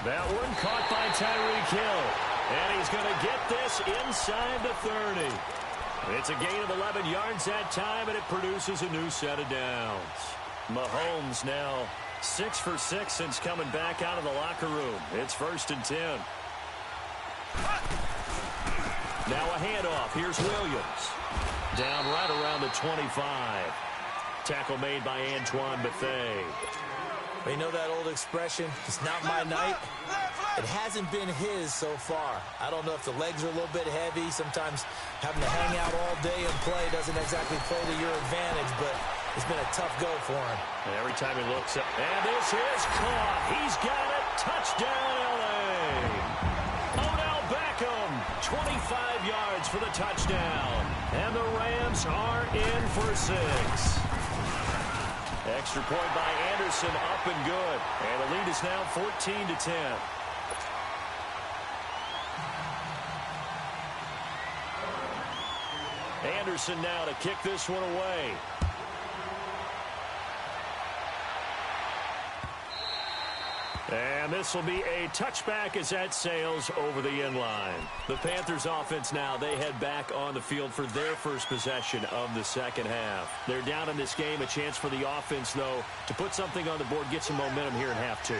That one caught by Tyreek Hill. And he's going to get this inside the 30. It's a gain of 11 yards that time, and it produces a new set of downs. Mahomes now 6 for 6 since coming back out of the locker room. It's 1st and 10. Now a handoff. Here's Williams. Down right around the 25. Tackle made by Antoine Bethea. Well, you know that old expression, it's not my night? It hasn't been his so far. I don't know if the legs are a little bit heavy. Sometimes having to hang out all day and play doesn't exactly play to your advantage, but it's been a tough go for him. And every time he looks up, and this is caught. He's got it. Touchdown, L.A. Odell Beckham, 25 yards for the touchdown. And the Rams are in for 6. Extra point by Anderson, up and good. And the lead is now 14-10. Anderson now to kick this one away. And this will be a touchback as that sails over the end line. The Panthers offense now, they head back on the field for their first possession of the second half. They're down in this game. A chance for the offense, though, to put something on the board, get some momentum here in half 2.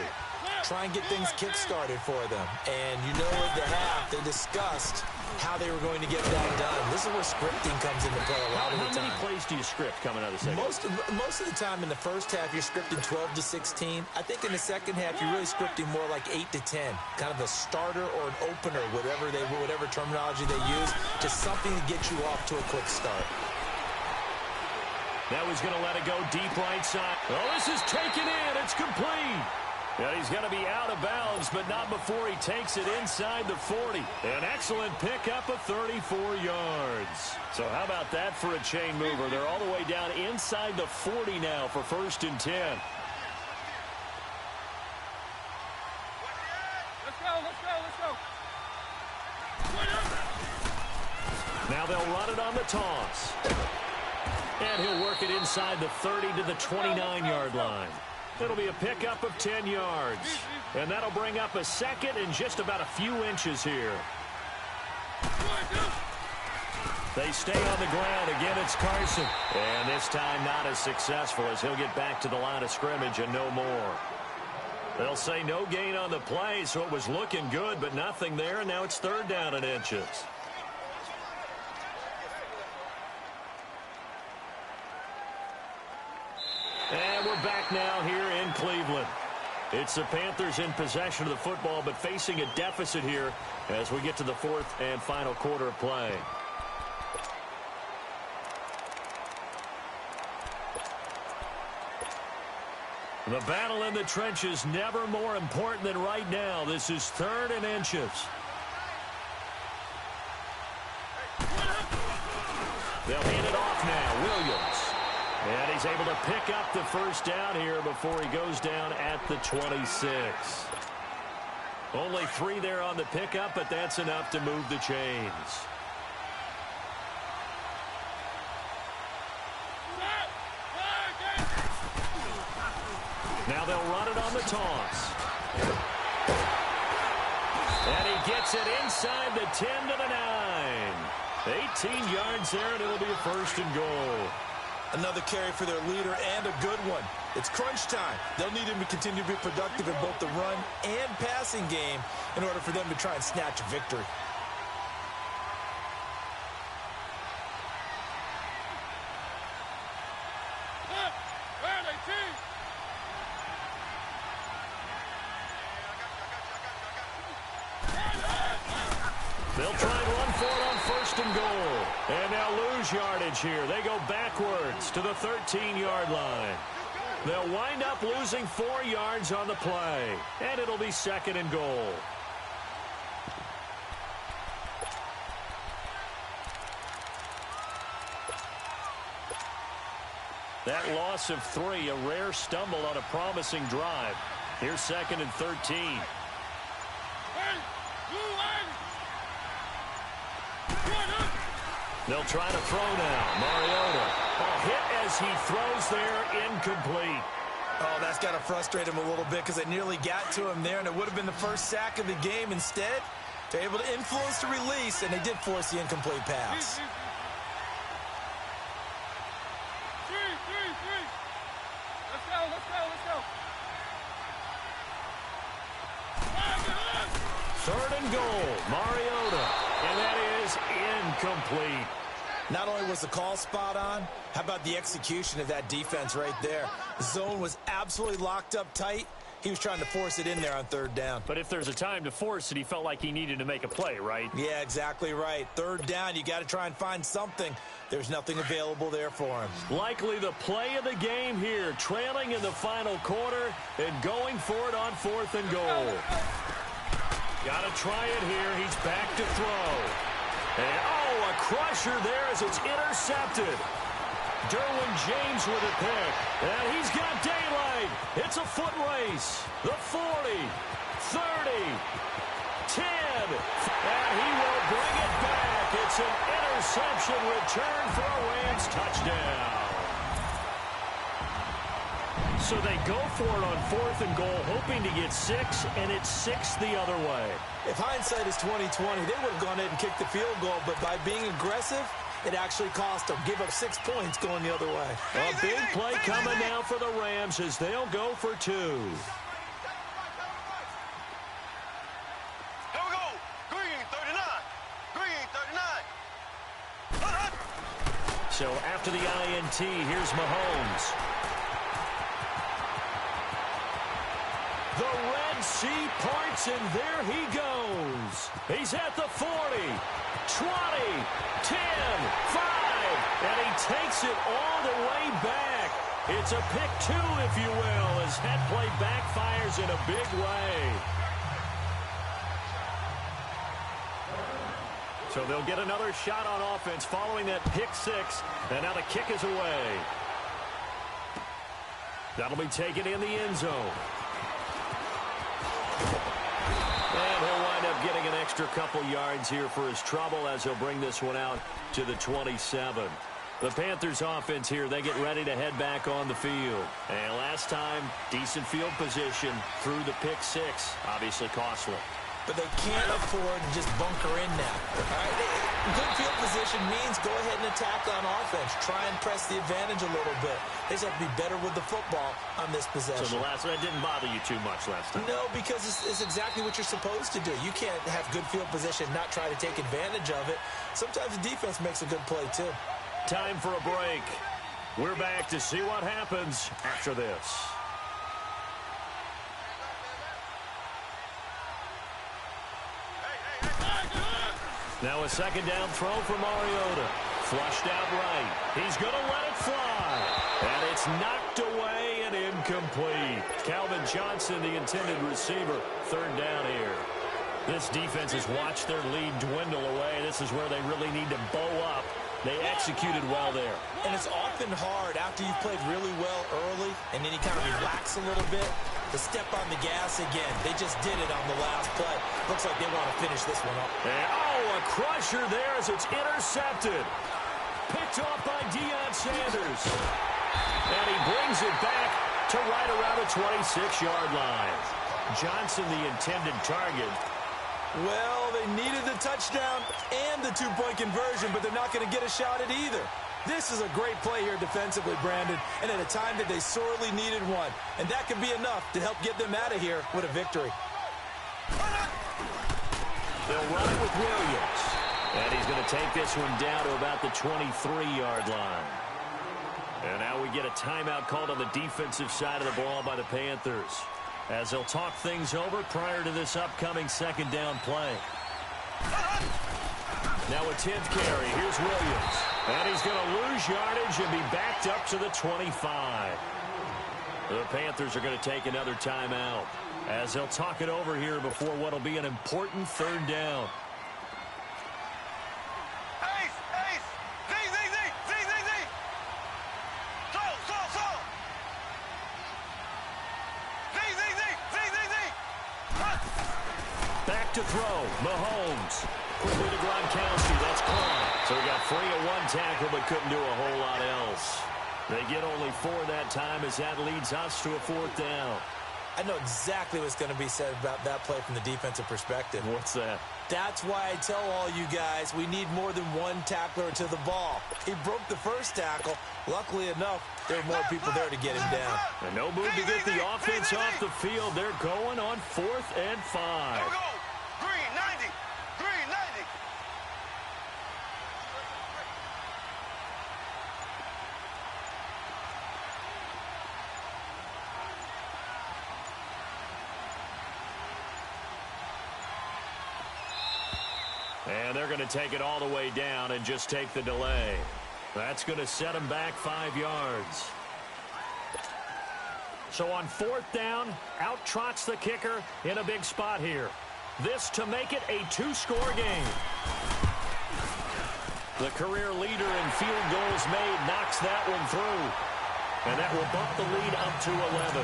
Try and get things kick-started for them. And you know at the half, they discussed how they were going to get that done. This is where scripting comes into play a lot of the time. How many plays do you script coming out of the second? Most of the time in the first half, you're scripting 12 to 16. I think in the second half, you're really scripting more like 8 to 10. Kind of a starter or an opener, whatever terminology they use, just something to get you off to a quick start. Now he's going to let it go deep right side. Oh, this is taken in. It's complete. And he's going to be out of bounds, but not before he takes it inside the 40. An excellent pickup of 34 yards. So how about that for a chain mover? They're all the way down inside the 40 now for 1st and 10. Let's go. Now they'll run it on the toss. And he'll work it inside the 30 to the 29-yard line. It'll be a pickup of 10 yards. And that'll bring up a second and just about a few inches here. They stay on the ground. Again, it's Carson. And this time not as successful as he'll get back to the line of scrimmage and no more. They'll say no gain on the play, so it was looking good, but nothing there. And now it's 3rd down and inches. And we're back now here in Cleveland. It's the Panthers in possession of the football, but facing a deficit here as we get to the 4th and final quarter of play. The battle in the trenches never more important than right now. This is 3rd and inches. They'll hand it off now. Williams. And he's able to pick up the 1st down here before he goes down at the 26. Only 3 there on the pickup, but that's enough to move the chains. Now they'll run it on the toss. And he gets it inside the 10 to the 9. 18 yards there, and it'll be a 1st and goal. Another carry for their leader and a good one. It's crunch time. They'll need him to continue to be productive in both the run and passing game in order for them to try and snatch a victory. They'll try and run for it on 1st and goal. And they'll lose yardage here. They go backwards to the 13-yard line. They'll wind up losing 4 yards on the play. And it'll be 2nd and goal. That loss of 3, a rare stumble on a promising drive. Here's 2nd and 13. They'll try to throw now. Mariota. A hit as he throws there, incomplete. Oh, that's got to frustrate him a little bit because they nearly got to him there, and it would have been the first sack of the game. Instead, they're able to influence the release, and they did force the incomplete pass. Let's go. and goal. Mariota. And that is incomplete. Not only was the call spot on, how about the execution of that defense right there? The zone was absolutely locked up tight. He was trying to force it in there on third down. But if there's a time to force it, he felt like he needed to make a play, right? Yeah, exactly right. Third down, you got to try and find something. There's nothing available there for him. Likely the play of the game here, trailing in the final quarter and going for it on 4th and goal. Got to try it here. He's back to throw. And, a crusher there as it's intercepted. Derwin James with a pick. And he's got daylight. It's a foot race. The 40, 30, 10. And he will bring it back. It's an interception return for a Rams touchdown. So they go for it on 4th and goal, hoping to get 6, and it's 6 the other way. If hindsight is 20/20, they would have gone ahead and kicked the field goal, but by being aggressive, it actually cost them. Give up 6 points going the other way. A big play coming now for the Rams as they'll go for 2. Here we go. Green 39. Green 39. So after the INT, here's Mahomes. The Red Sea parts, and there he goes. He's at the 40, 20, 10, 5, and he takes it all the way back. It's a pick 2, if you will, as that play backfires in a big way. So they'll get another shot on offense following that pick 6, and now the kick is away. That'll be taken in the end zone. And he'll wind up getting an extra couple yards here for his trouble as he'll bring this one out to the 27. The Panthers offense here, they get ready to head back on the field. And last time, decent field position through the pick 6, obviously costly. But they can't afford to just bunker in now. All right? Good field position means go ahead and attack on offense. Try and press the advantage a little bit. They just have to be better with the football on this possession. So the last one didn't bother you too much last time? No, because it's exactly what you're supposed to do. You can't have good field position, not try to take advantage of it. Sometimes the defense makes a good play, too. Time for a break. We're back to see what happens after this. Now a second down throw for Mariota. Flushed out right. He's going to let it fly. And it's knocked away and incomplete. Calvin Johnson, the intended receiver. Third down here. This defense has watched their lead dwindle away. This is where they really need to bow up. They executed well there. And it's often hard after you've played really well early and then you kind of relax a little bit to step on the gas again. They just did it on the last play. Looks like they want to finish this one up. And, a crusher there as it's intercepted. Picked off by Deion Sanders. And he brings it back to right around the 26-yard line. Johnson, the intended target. Well, they needed the touchdown and the two-point conversion, but they're not going to get a shot at either. This is a great play here defensively, Brandon, and at a time that they sorely needed one. And that could be enough to help get them out of here with a victory. They'll run it with Williams. And he's going to take this one down to about the 23-yard line. And now we get a timeout called on the defensive side of the ball by the Panthers, as they'll talk things over prior to this upcoming second down play. Now a 10th carry. Here's Williams. And he's going to lose yardage and be backed up to the 25. The Panthers are going to take another timeout, as they'll talk it over here before what will be an important third down. Back to throw. Mahomes. Quickly to Gronkowski. That's caught. So he got free of one tackle but couldn't do a whole lot else. They get only 4 that time as that leads us to a 4th down. I know exactly what's going to be said about that play from the defensive perspective. What's that? That's why I tell all you guys we need more than one tackler to the ball. He broke the first tackle. Luckily enough, there were more people there to get him down. And no move to get the offense off the field. They're going on 4th and 5. Here we go. Green 90. And they're going to take it all the way down and just take the delay. That's going to set them back 5 yards. So on 4th down, out trots the kicker in a big spot here. This to make it a 2-score game. The career leader in field goals made knocks that one through. And that will bump the lead up to 11.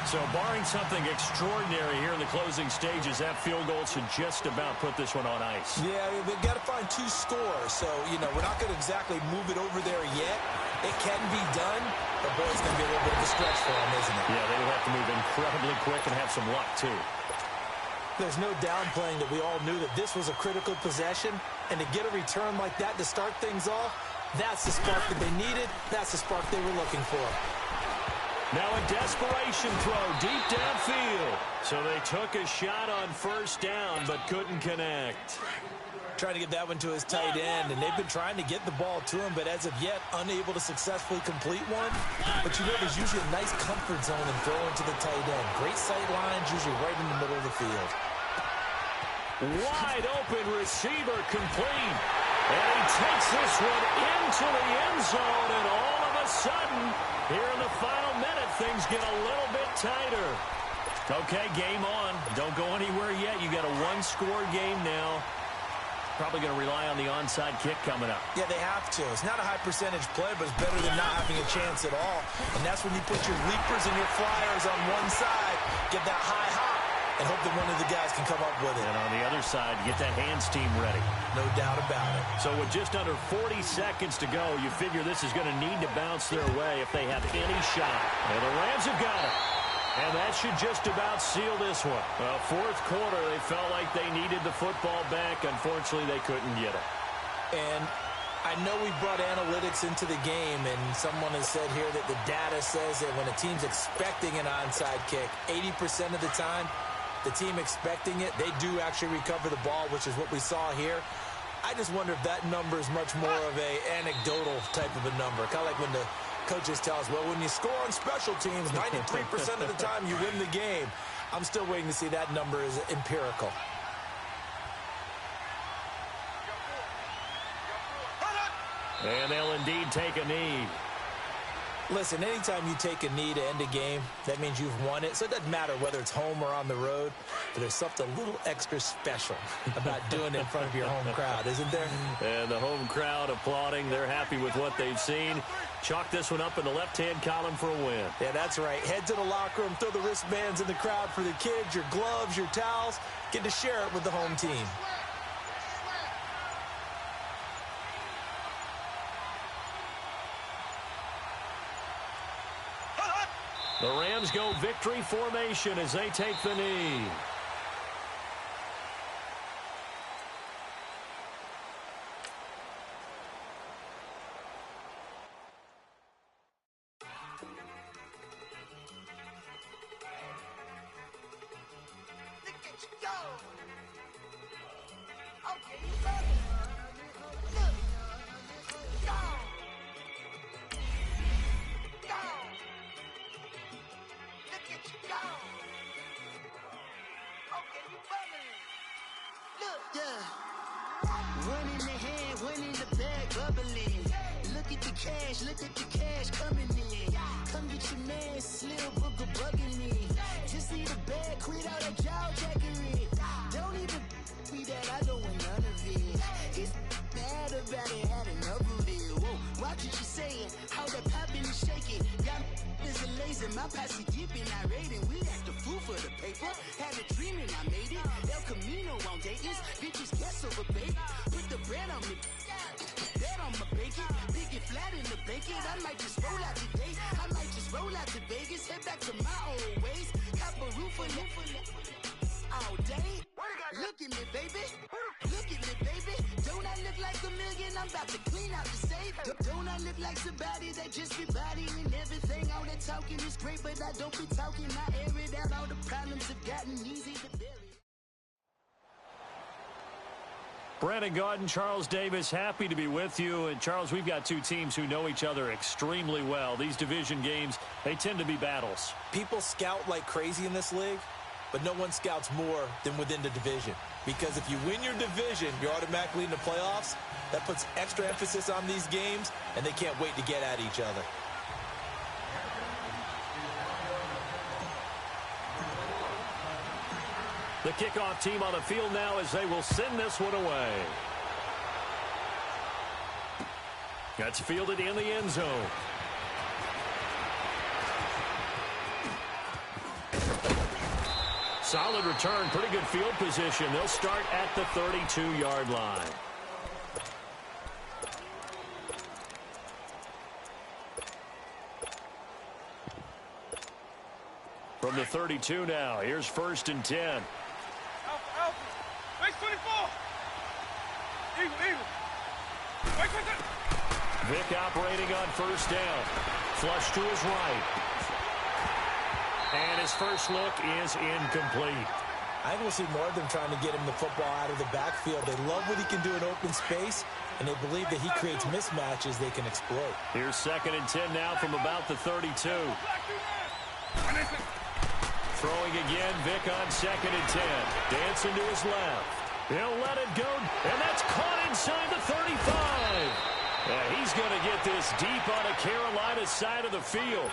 So barring something extraordinary here in the closing stages, that field goal should just about put this one on ice. Yeah, they've got to find 2 scores. So, we're not going to exactly move it over there yet. It can be done, but boy, it's going to be a little bit of a stretch for them, isn't it? Yeah, they will have to move incredibly quick and have some luck, too. There's no downplaying that we all knew that this was a critical possession, and to get a return like that to start things off, that's the spark that they needed. That's the spark they were looking for. Now a desperation throw deep downfield. So they took a shot on 1st down, but couldn't connect. Trying to get that one to his tight end, and they've been trying to get the ball to him, but as of yet, unable to successfully complete one. But there's usually a nice comfort zone in throwing to the tight end. Great sight lines, usually right in the middle of the field. Wide open receiver complete. And he takes this one into the end zone, and all of a sudden, here in the final minute, things get a little bit tighter. Okay, game on. Don't go anywhere yet. You got a 1-score game now. Probably going to rely on the onside kick coming up. Yeah, they have to. It's not a high percentage play, but it's better than not having a chance at all. And that's when you put your leapers and your flyers on one side, get that high hop, and hope that one of the guys can come up with it. And on the other side, get that hands team ready. No doubt about it. So with just under 40 seconds to go, you figure this is going to need to bounce their way if they have any shot. And the Rams have got it. And that should just about seal this one. Well, 4th quarter, they felt like they needed the football back. Unfortunately, they couldn't get it. And I know we brought analytics into the game, and someone has said here that the data says that when a team's expecting an onside kick, 80% of the time, the team expecting it, they do actually recover the ball, which is what we saw here. I just wonder if that number is much more of a anecdotal type of a number. Kind of like when the coaches tell us, well, when you score on special teams, 93% of the time you win the game. I'm still waiting to see that number is empirical. And they'll indeed take a knee. Listen, anytime you take a knee to end a game, that means you've won it. So it doesn't matter whether it's home or on the road, but there's something a little extra special about doing it in front of your home crowd, isn't there? And the home crowd applauding. They're happy with what they've seen. Chalk this one up in the left-hand column for a win. Yeah, that's right. Head to the locker room, throw the wristbands in the crowd for the kids, your gloves, your towels. Get to share it with the home team. The Rams go victory formation as they take the knee. One in the hand, one in the bag, bubbling. Look at the cash coming in. Come get your man, Slim Booker bugging me. Just need a bag, quit all that jaw jackery. Don't even be that, I don't want none of it. It's bad about it, had enough of it. Whoa, watch what you saying, how that poppin' and shaking. Got is a laser, my posse deep and I raiding. We act the fool for the paper. Had a dream and I made it. El Camino on Dayton's, bitches guess over baby. Put the bread on me, bet on my bacon. Big it flat in the bacon. I might just roll out today. I might just roll out to Vegas. Head back to my old ways. Cop a roof for all day. Look at me, baby. Look at me, baby. Don't I look like a million? I'm about to clean out the safe. Don't I look like somebody that just be bodying everything? All that talking is great, but I don't be talking. I air it out. All the problems have gotten easy to bury. Brandon Gaudin, Charles Davis, happy to be with you. And Charles, we've got two teams who know each other extremely well. These division games, they tend to be battles. People scout like crazy in this league. but no one scouts more than within the division. Because if you win your division, you're automatically in the playoffs. That puts extra emphasis on these games, and they can't wait to get at each other. The kickoff team on the field now as they will send this one away. That's fielded in the end zone. Solid return, pretty good field position. They'll start at the 32-yard line. From the 32 now, here's 1st and 10. Alpha, Alpha. Base 24. Eagle. Wait. Vick operating on 1st down. Flush to his right. And his first look is incomplete. I think we'll see more of them trying to get him the football out of the backfield. They love what he can do in open space, and they believe that he creates mismatches they can exploit. Here's 2nd and 10 now from about the 32. Throwing again, Vick on 2nd and 10. Dancing to his left. He'll let it go, and that's caught inside the 35. Yeah, he's going to get this deep on the Carolina side of the field.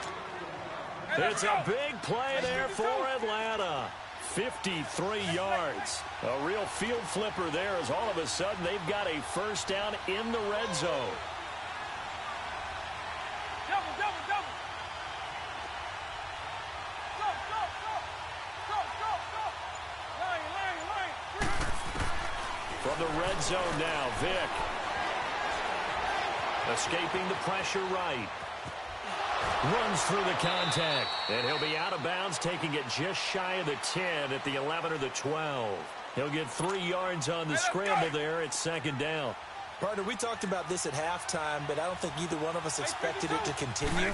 It's a big play there for Atlanta. 53 yards. A real field flipper there as all of a sudden they've got a 1st down in the red zone. Double. Go. Line. From the red zone now, Vick. Escaping the pressure right. Runs through the contact. And he'll be out of bounds, taking it just shy of the 10 at the 11 or the 12. He'll get 3 yards on the scramble there. It's 2nd down. Partner, we talked about this at halftime, but I don't think either one of us expected it to continue.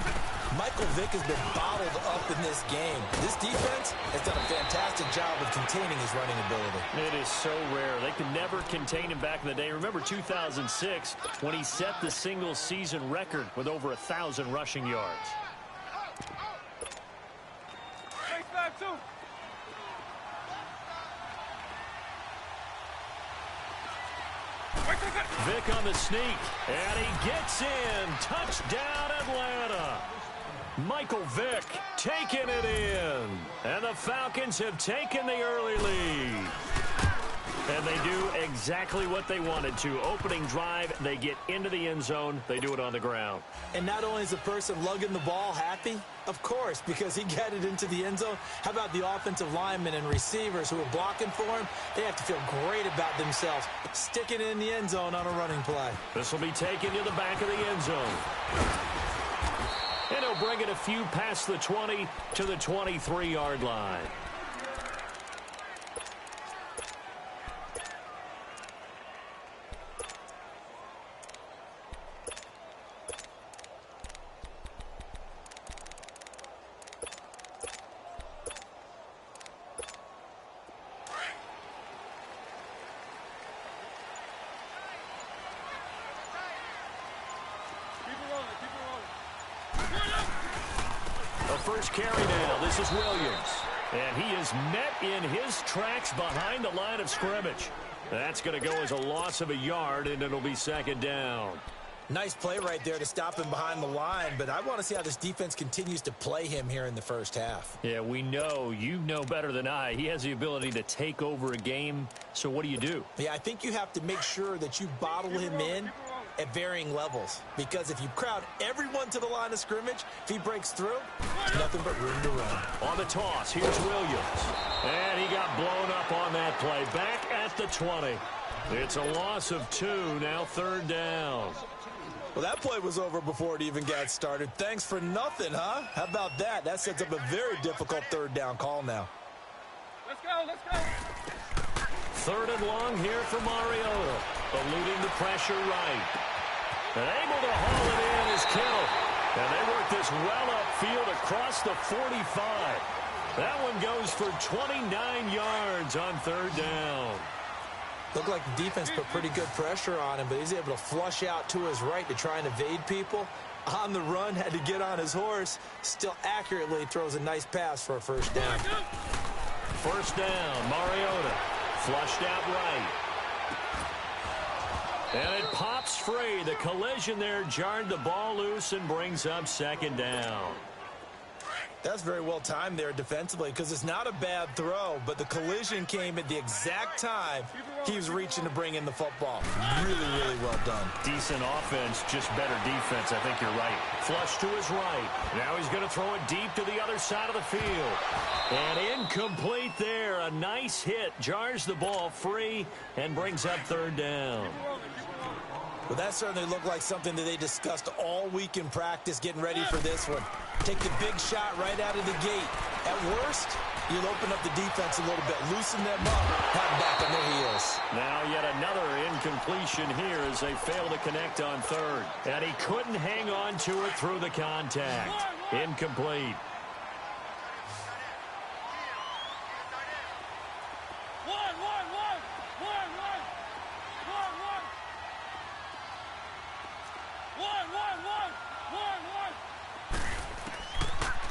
Michael Vick has been bottled up in this game. This defense has done a fantastic job of containing his running ability. It is so rare. They could never contain him back in the day. Remember 2006 when he set the single-season record with over 1,000 rushing yards. Base 5-2. Vick on the sneak, and he gets in. Touchdown, Atlanta. Michael Vick taking it in. And the Falcons have taken the early lead. And they do exactly what they wanted to. Opening drive, they get into the end zone. They do it on the ground. And not only is the person lugging the ball happy, of course, because he got it into the end zone. How about the offensive linemen and receivers who are blocking for him? They have to feel great about themselves, sticking it in the end zone on a running play. This will be taken to the back of the end zone. And he'll bring it a few past the 20 to the 23-yard line. First carry now. This is Williams. And he is met in his tracks behind the line of scrimmage. That's going to go as a loss of a yard, and it'll be 2nd down. Nice play right there to stop him behind the line, but I want to see how this defense continues to play him here in the first half. Yeah, we know. You know better than I. He has the ability to take over a game, so what do you do? Yeah, I think you have to make sure that you bottle him in at varying levels, because if you crowd everyone to the line of scrimmage, if he breaks through, there's nothing but room to run. On the toss, here's Williams. And he got blown up on that play. Back at the 20. It's a loss of 2, now 3rd down. Well, that play was over before it even got started. Thanks for nothing, huh? How about that? That sets up a very difficult 3rd down call now. Let's go. 3rd and long here for Mariota. Eluding the pressure right. And able to haul it in is Kittle. And they work this well upfield across the 45. That one goes for 29 yards on 3rd down. Looked like the defense put pretty good pressure on him, but he's able to flush out to his right to try and evade people. On the run, had to get on his horse. Still accurately throws a nice pass for a 1st down. first down. Mariota flushed out right. And it pops free. The collision there jarred the ball loose and brings up second down. That's very well timed there defensively because it's not a bad throw, but the collision came at the exact time he was reaching to bring in the football. Really, really well done. Decent offense, just better defense. I think you're right. Flush to his right. Now he's going to throw it deep to the other side of the field. And incomplete there. A nice hit. Jars the ball free and brings up third down. Well, that certainly looked like something that they discussed all week in practice getting ready for this one. Take the big shot right out of the gate. At worst, you'll open up the defense a little bit, loosen them up, have them back on their heels. Now yet another incompletion here as they fail to connect on third. And he couldn't hang on to it through the contact. Incomplete.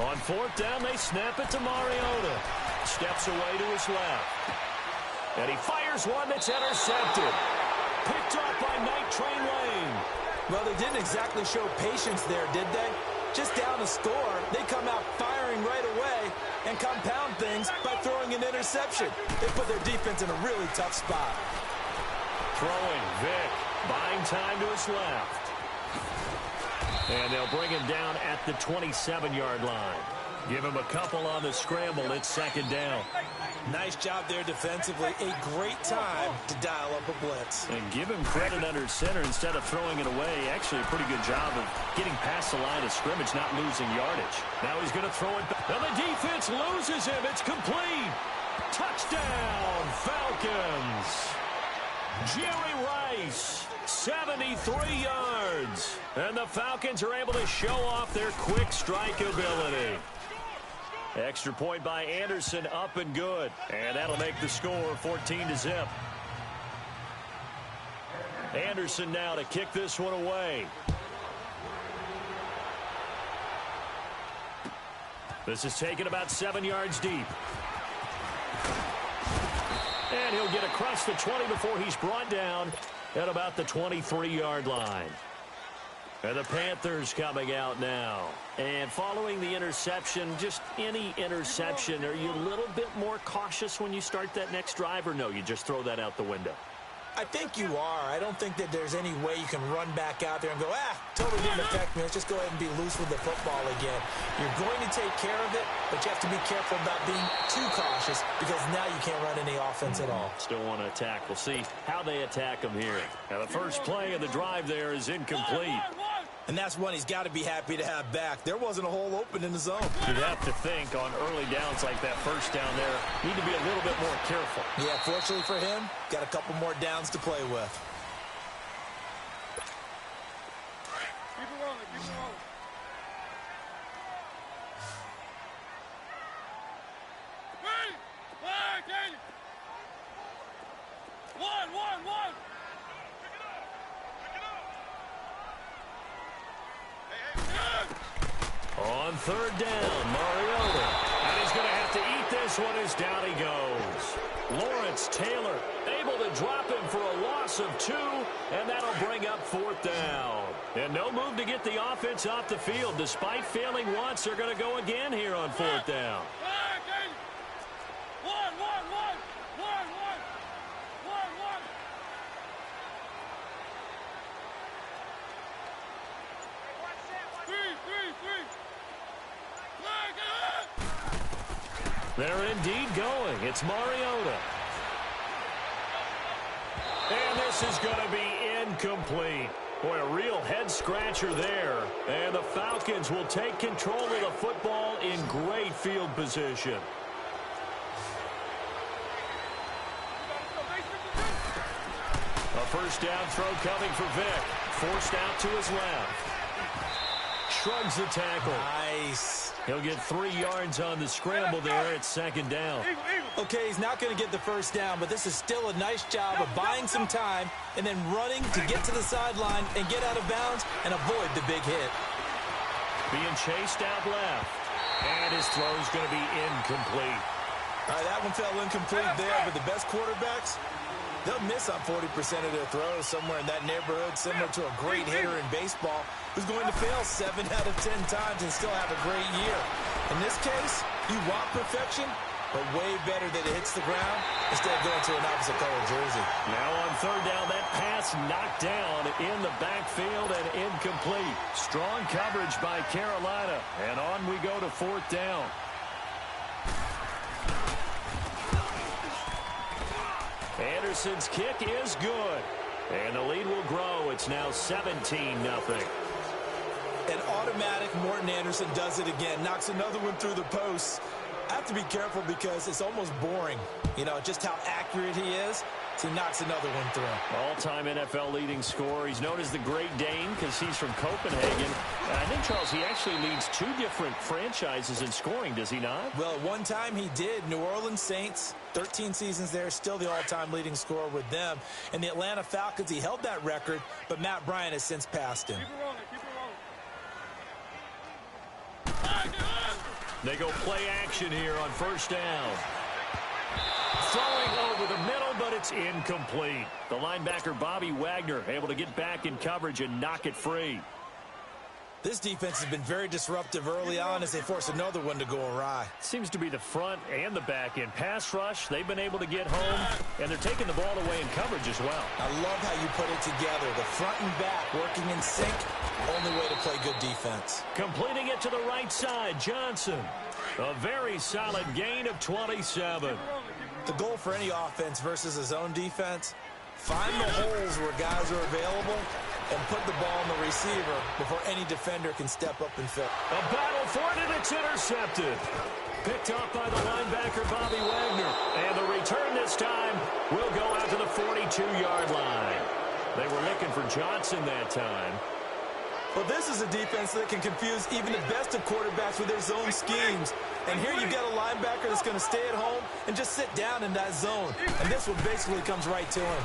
On fourth down, they snap it to Mariota. Steps away to his left. And he fires one that's intercepted. Picked off by Night Train Lane. Well, they didn't exactly show patience there, did they? Just down a score, they come out firing right away and compound things by throwing an interception. They put their defense in a really tough spot. Throwing, Vick, buying time to his left. And they'll bring him down at the 27-yard line. Give him a couple on the scramble. It's second down. Nice job there defensively. A great time to dial up a blitz. And give him credit under center instead of throwing it away. Actually, a pretty good job of getting past the line of scrimmage, not losing yardage. Now he's going to throw it back. And the defense loses him. It's complete. Touchdown, Falcons. Jerry Rice, 73 yards. And the Falcons are able to show off their quick strike ability. Extra point by Anderson, up and good. And that'll make the score 14-0. Anderson now to kick this one away. This is taken about 7 yards deep. And he'll get across the 20 before he's brought down at about the 23-yard line. And the Panthers coming out now. And following the interception, just any interception, are you a little bit more cautious when you start that next drive, or no, you just throw that out the window? I think you are. I don't think that there's any way you can run back out there and go, totally didn't affect me. Let's just go ahead and be loose with the football again. You're going to take care of it, but you have to be careful about being too cautious because now you can't run any offense at all. Still want to attack. We'll see how they attack them here. Now the first play of the drive there is incomplete. And that's one he's got to be happy to have back. There wasn't a hole open in the zone. You'd have to think on early downs like that first down there, need to be a little bit more careful. Yeah, fortunately for him, got a couple more downs to play with. Keep it rolling, keep it rolling. Ready? Katie. One. On third down, Mariota. And he's going to have to eat this one as down he goes. Lawrence Taylor able to drop him for a loss of 2, and that'll bring up fourth down. And no move to get the offense off the field. Despite failing once, they're going to go again here on fourth down. One. Three. They're indeed going. It's Mariota. And this is going to be incomplete. Boy, a real head-scratcher there. And the Falcons will take control of the football in great field position. A first down throw coming for Vick. Forced out to his left. Shrugs the tackle. Nice. He'll get 3 yards on the scramble there. It's second down. Okay, he's not going to get the first down, but this is still a nice job of buying some time and then running to get to the sideline and get out of bounds and avoid the big hit. Being chased out left. And his throw's going to be incomplete. All right, that one fell incomplete there, but the best quarterbacks, they'll miss on 40% of their throws, somewhere in that neighborhood, similar to a great hitter in baseball who's going to fail 7 out of 10 times and still have a great year. In this case, you want perfection, but way better that it hits the ground instead of going to an opposite color jersey. Now on third down, that pass knocked down in the backfield and incomplete. Strong coverage by Carolina, and on we go to fourth down. Anderson's kick is good. And the lead will grow. It's now 17-0. An automatic Morton Anderson does it again. Knocks another one through the posts. I have to be careful because it's almost boring, you know, just how accurate he is. So he knocks another one through. All-time NFL leading scorer. He's known as the Great Dane because he's from Copenhagen. And I think, Charles, he actually leads 2 different franchises in scoring, does he not? Well, at one time he did. New Orleans Saints, 13 seasons there, still the all-time leading scorer with them. And the Atlanta Falcons, he held that record, but Matt Bryant has since passed him. Keep it rolling, keep it rolling. They go play action here on first down. Throwing over the middle, but it's incomplete. The linebacker, Bobby Wagner, able to get back in coverage and knock it free. This defense has been very disruptive early on as they force another one to go awry. Seems to be the front and the back end. Pass rush, they've been able to get home, and they're taking the ball away in coverage as well. I love how you put it together. The front and back working in sync. Only way to play good defense. Completing it to the right side, Johnson. A very solid gain of 27. The goal for any offense versus a zone defense, find the holes where guys are available and put the ball on the receiver before any defender can step up and fill. A battle for it, and it's intercepted. Picked off by the linebacker, Bobby Wagner. And the return this time will go out to the 42-yard line. They were looking for Johnson that time. Well, this is a defense that can confuse even the best of quarterbacks with their zone schemes. And here you got a linebacker that's going to stay at home and just sit down in that zone. And this one basically comes right to him.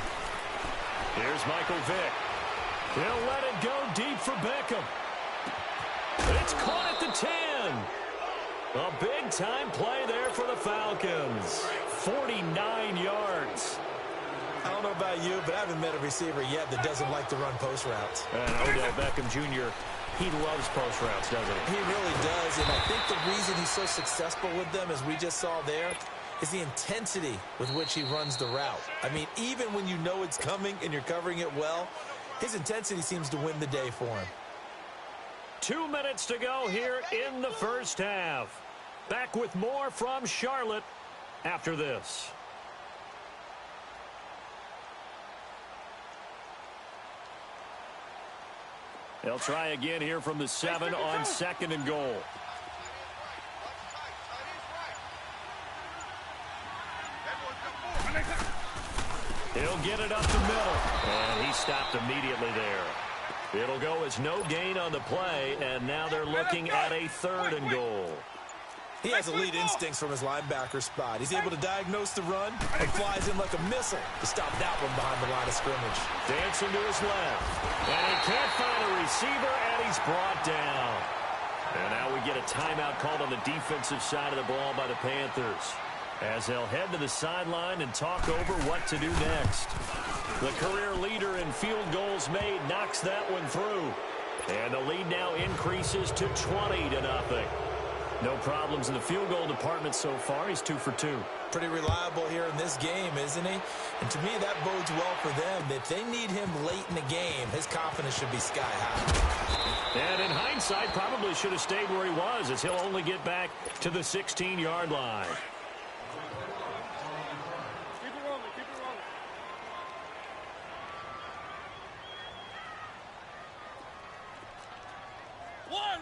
Here's Michael Vick. He'll let it go deep for Beckham. It's caught at the 10. A big-time play there for the Falcons. 49 yards. I don't know about you, but I haven't met a receiver yet that doesn't like to run post routes. And Odell Beckham Jr., he loves post routes, doesn't he? He really does, and I think the reason he's so successful with them, as we just saw there, is the intensity with which he runs the route. I mean, even when you know it's coming and you're covering it well, his intensity seems to win the day for him. 2 minutes to go here in the first half. Back with more from Charlotte after this. They'll try again here from the 7 on 2nd and goal. He'll get it up the middle. And he stopped immediately there. It'll go as no gain on the play, and now they're looking at a 3rd and goal. He has elite instincts from his linebacker spot. He's able to diagnose the run and flies in like a missile to stop that one behind the line of scrimmage. Dancing to his left. And he can't find a receiver, and he's brought down. And now we get a timeout called on the defensive side of the ball by the Panthers, as they'll head to the sideline and talk over what to do next. The career leader in field goals made knocks that one through. And the lead now increases to 20-0. No problems in the field goal department so far. He's 2 for 2. Pretty reliable here in this game, isn't he? And to me, that bodes well for them. If they need him late in the game, his confidence should be sky high. And in hindsight, probably should have stayed where he was, as he'll only get back to the 16-yard line. Keep it rolling, keep it rolling. One.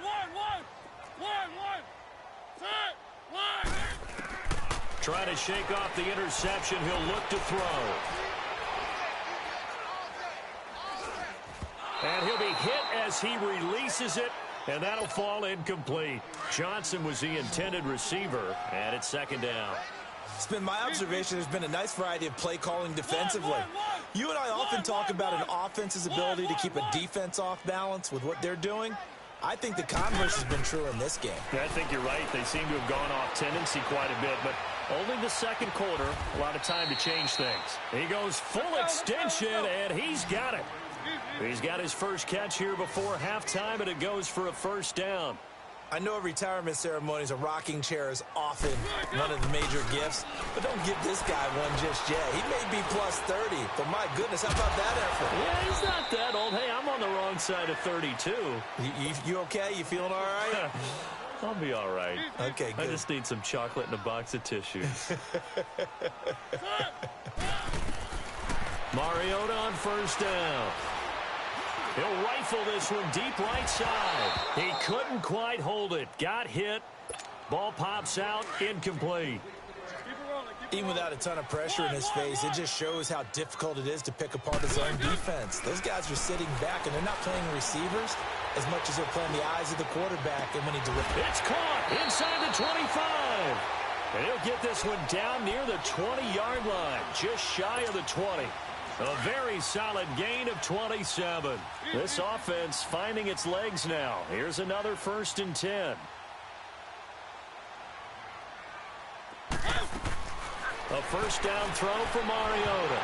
Trying to shake off the interception. He'll look to throw. And he'll be hit as he releases it, and that'll fall incomplete. Johnson was the intended receiver, and it's 2nd down. It's been my observation there's been a nice variety of play calling defensively. You and I often talk about an offense's ability to keep a defense off balance with what they're doing. I think the converse has been true in this game. I think you're right. They seem to have gone off tendency quite a bit, but Only the second quarter. A lot of time to change things. He goes full extension, and he's got it. He's got his first catch here before halftime, and it goes for a first down. I know retirement ceremonies, a rocking chair is often one of the major gifts, but don't give this guy one just yet. He may be plus 30, but my goodness, how about that effort? Yeah, he's not that old. Hey, I'm on the wrong side of 32. You okay? You feeling all right? I'll be all right. Okay, good. I just need some chocolate and a box of tissues. Mariota on first down. He'll rifle this one deep right side. He couldn't quite hold it. Got hit. Ball pops out. Incomplete. Even without a ton of pressure in his face, it just shows how difficult it is to pick apart his own defense. Those guys are sitting back, and they're not playing receivers as much as they're playing the eyes of the quarterback. And when he delivers, it's caught inside the 25. And he'll get this one down near the 20-yard line, just shy of the 20. A very solid gain of 27. This offense finding its legs now. Here's another 1st and 10. A first down throw for Mariota.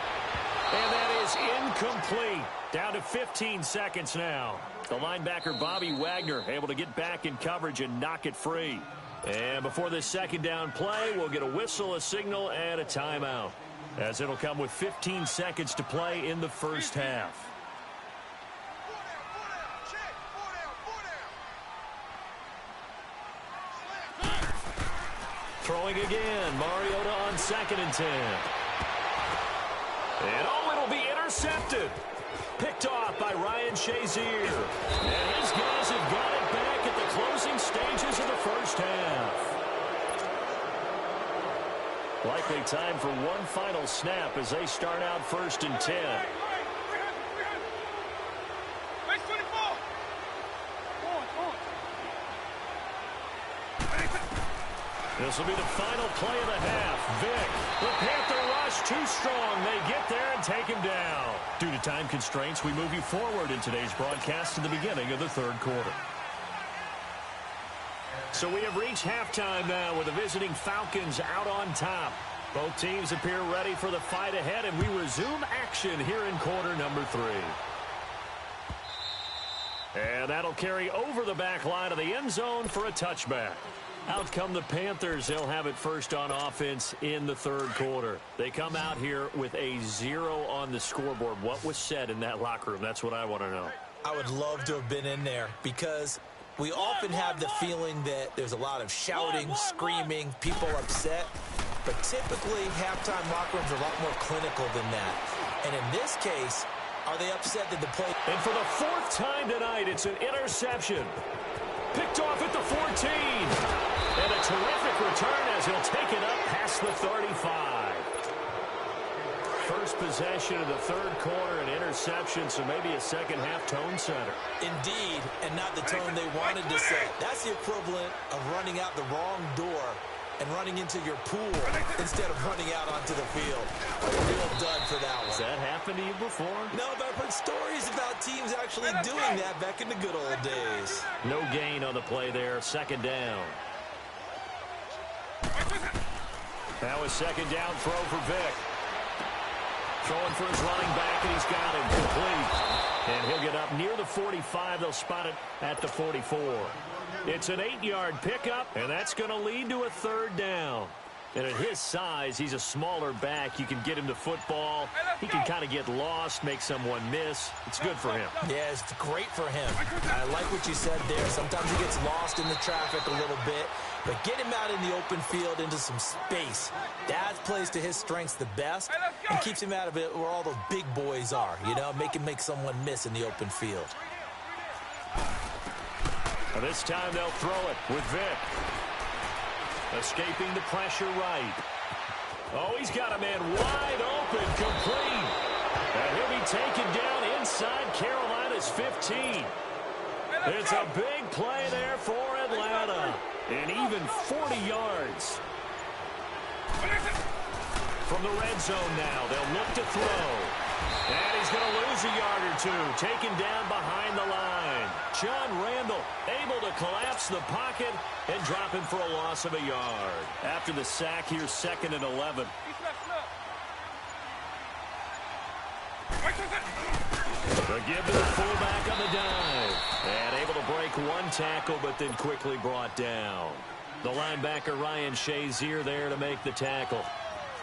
And that is incomplete. Down to 15 seconds now. The linebacker Bobby Wagner able to get back in coverage and knock it free. And before this second down play, we'll get a whistle, a signal, and a timeout, as it'll come with 15 seconds to play in the first half. Throwing again, Mariota on 2nd and 10. And it'll be intercepted. Picked off by Ryan Shazier. And his guys have got it back at the closing stages of the first half. Likely time for one final snap as they start out 1st and 10. This will be the final play of the half. Vick, the Panther rush too strong. They get there and take him down. Due to time constraints, we move you forward in today's broadcast to the beginning of the 3rd quarter. So we have reached halftime now with the visiting Falcons out on top. Both teams appear ready for the fight ahead, and we resume action here in quarter number 3. And that'll carry over the back line of the end zone for a touchback. Out come the Panthers. They'll have it first on offense in the 3rd quarter. They come out here with a 0 on the scoreboard. What was said in that locker room? That's what I want to know. I would love to have been in there because we often have the feeling that there's a lot of shouting, screaming, people upset. But typically, halftime locker rooms are a lot more clinical than that. And in this case, are they upset that the play... And for the 4th time tonight, it's an interception. Picked off at the 14. And a terrific return as he'll take it up past the 35. First possession of the 3rd quarter, an interception, so maybe a second-half tone setter. Indeed, and not the tone they wanted to set. That's the equivalent of running out the wrong door and running into your pool instead of running out onto the field. A real dud for that one. Has that happened to you before? No, but I've heard stories about teams actually doing that back in the good old days. No gain on the play there. 2nd down. Now a 2nd down throw for Vick. Throwing for his running back, and he's got him complete. And he'll get up near the 45. They'll spot it at the 44. It's an 8-yard pickup, and that's going to lead to a 3rd down. And at his size, he's a smaller back. You can get him to football. He can kind of get lost, make someone miss. It's good for him. Yeah, it's great for him. I like what you said there. Sometimes he gets lost in the traffic a little bit. But get him out in the open field into some space. That plays to his strengths the best and keeps him out of it where all those big boys are. You know, make him make someone miss in the open field. And this time they'll throw it with Vick. Escaping the pressure right. Oh, he's got a man wide open, complete. And he'll be taken down inside Carolina's 15. It's a big play there for Atlanta. And even 40 yards. From the red zone now, they'll look to throw. And he's going to lose a yard or two. Taken down behind the line. John Randall able to collapse the pocket and drop him for a loss of a yard. After the sack, here's 2nd and 11. The give to the fullback on the dive. And able to break one tackle, but then quickly brought down. The linebacker, Ryan Shazier, there to make the tackle.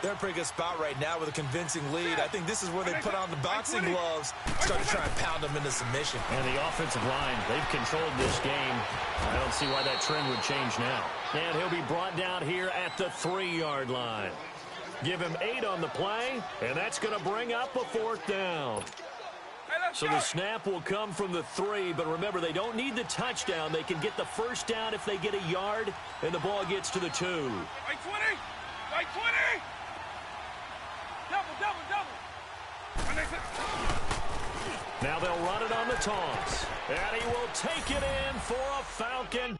They're in a pretty good spot right now with a convincing lead. I think this is where they put on the boxing gloves, start to try and pound them into submission. And the offensive line, they've controlled this game. I don't see why that trend would change now. And he'll be brought down here at the 3-yard line. Give him 8 on the play, and that's going to bring up a 4th down. So the snap will come from the 3, but remember, they don't need the touchdown. They can get the 1st down if they get a yard, and the ball gets to the 2. Right 20! Right 20! Double! Now they'll run it on the toss. And he will take it in for a Falcon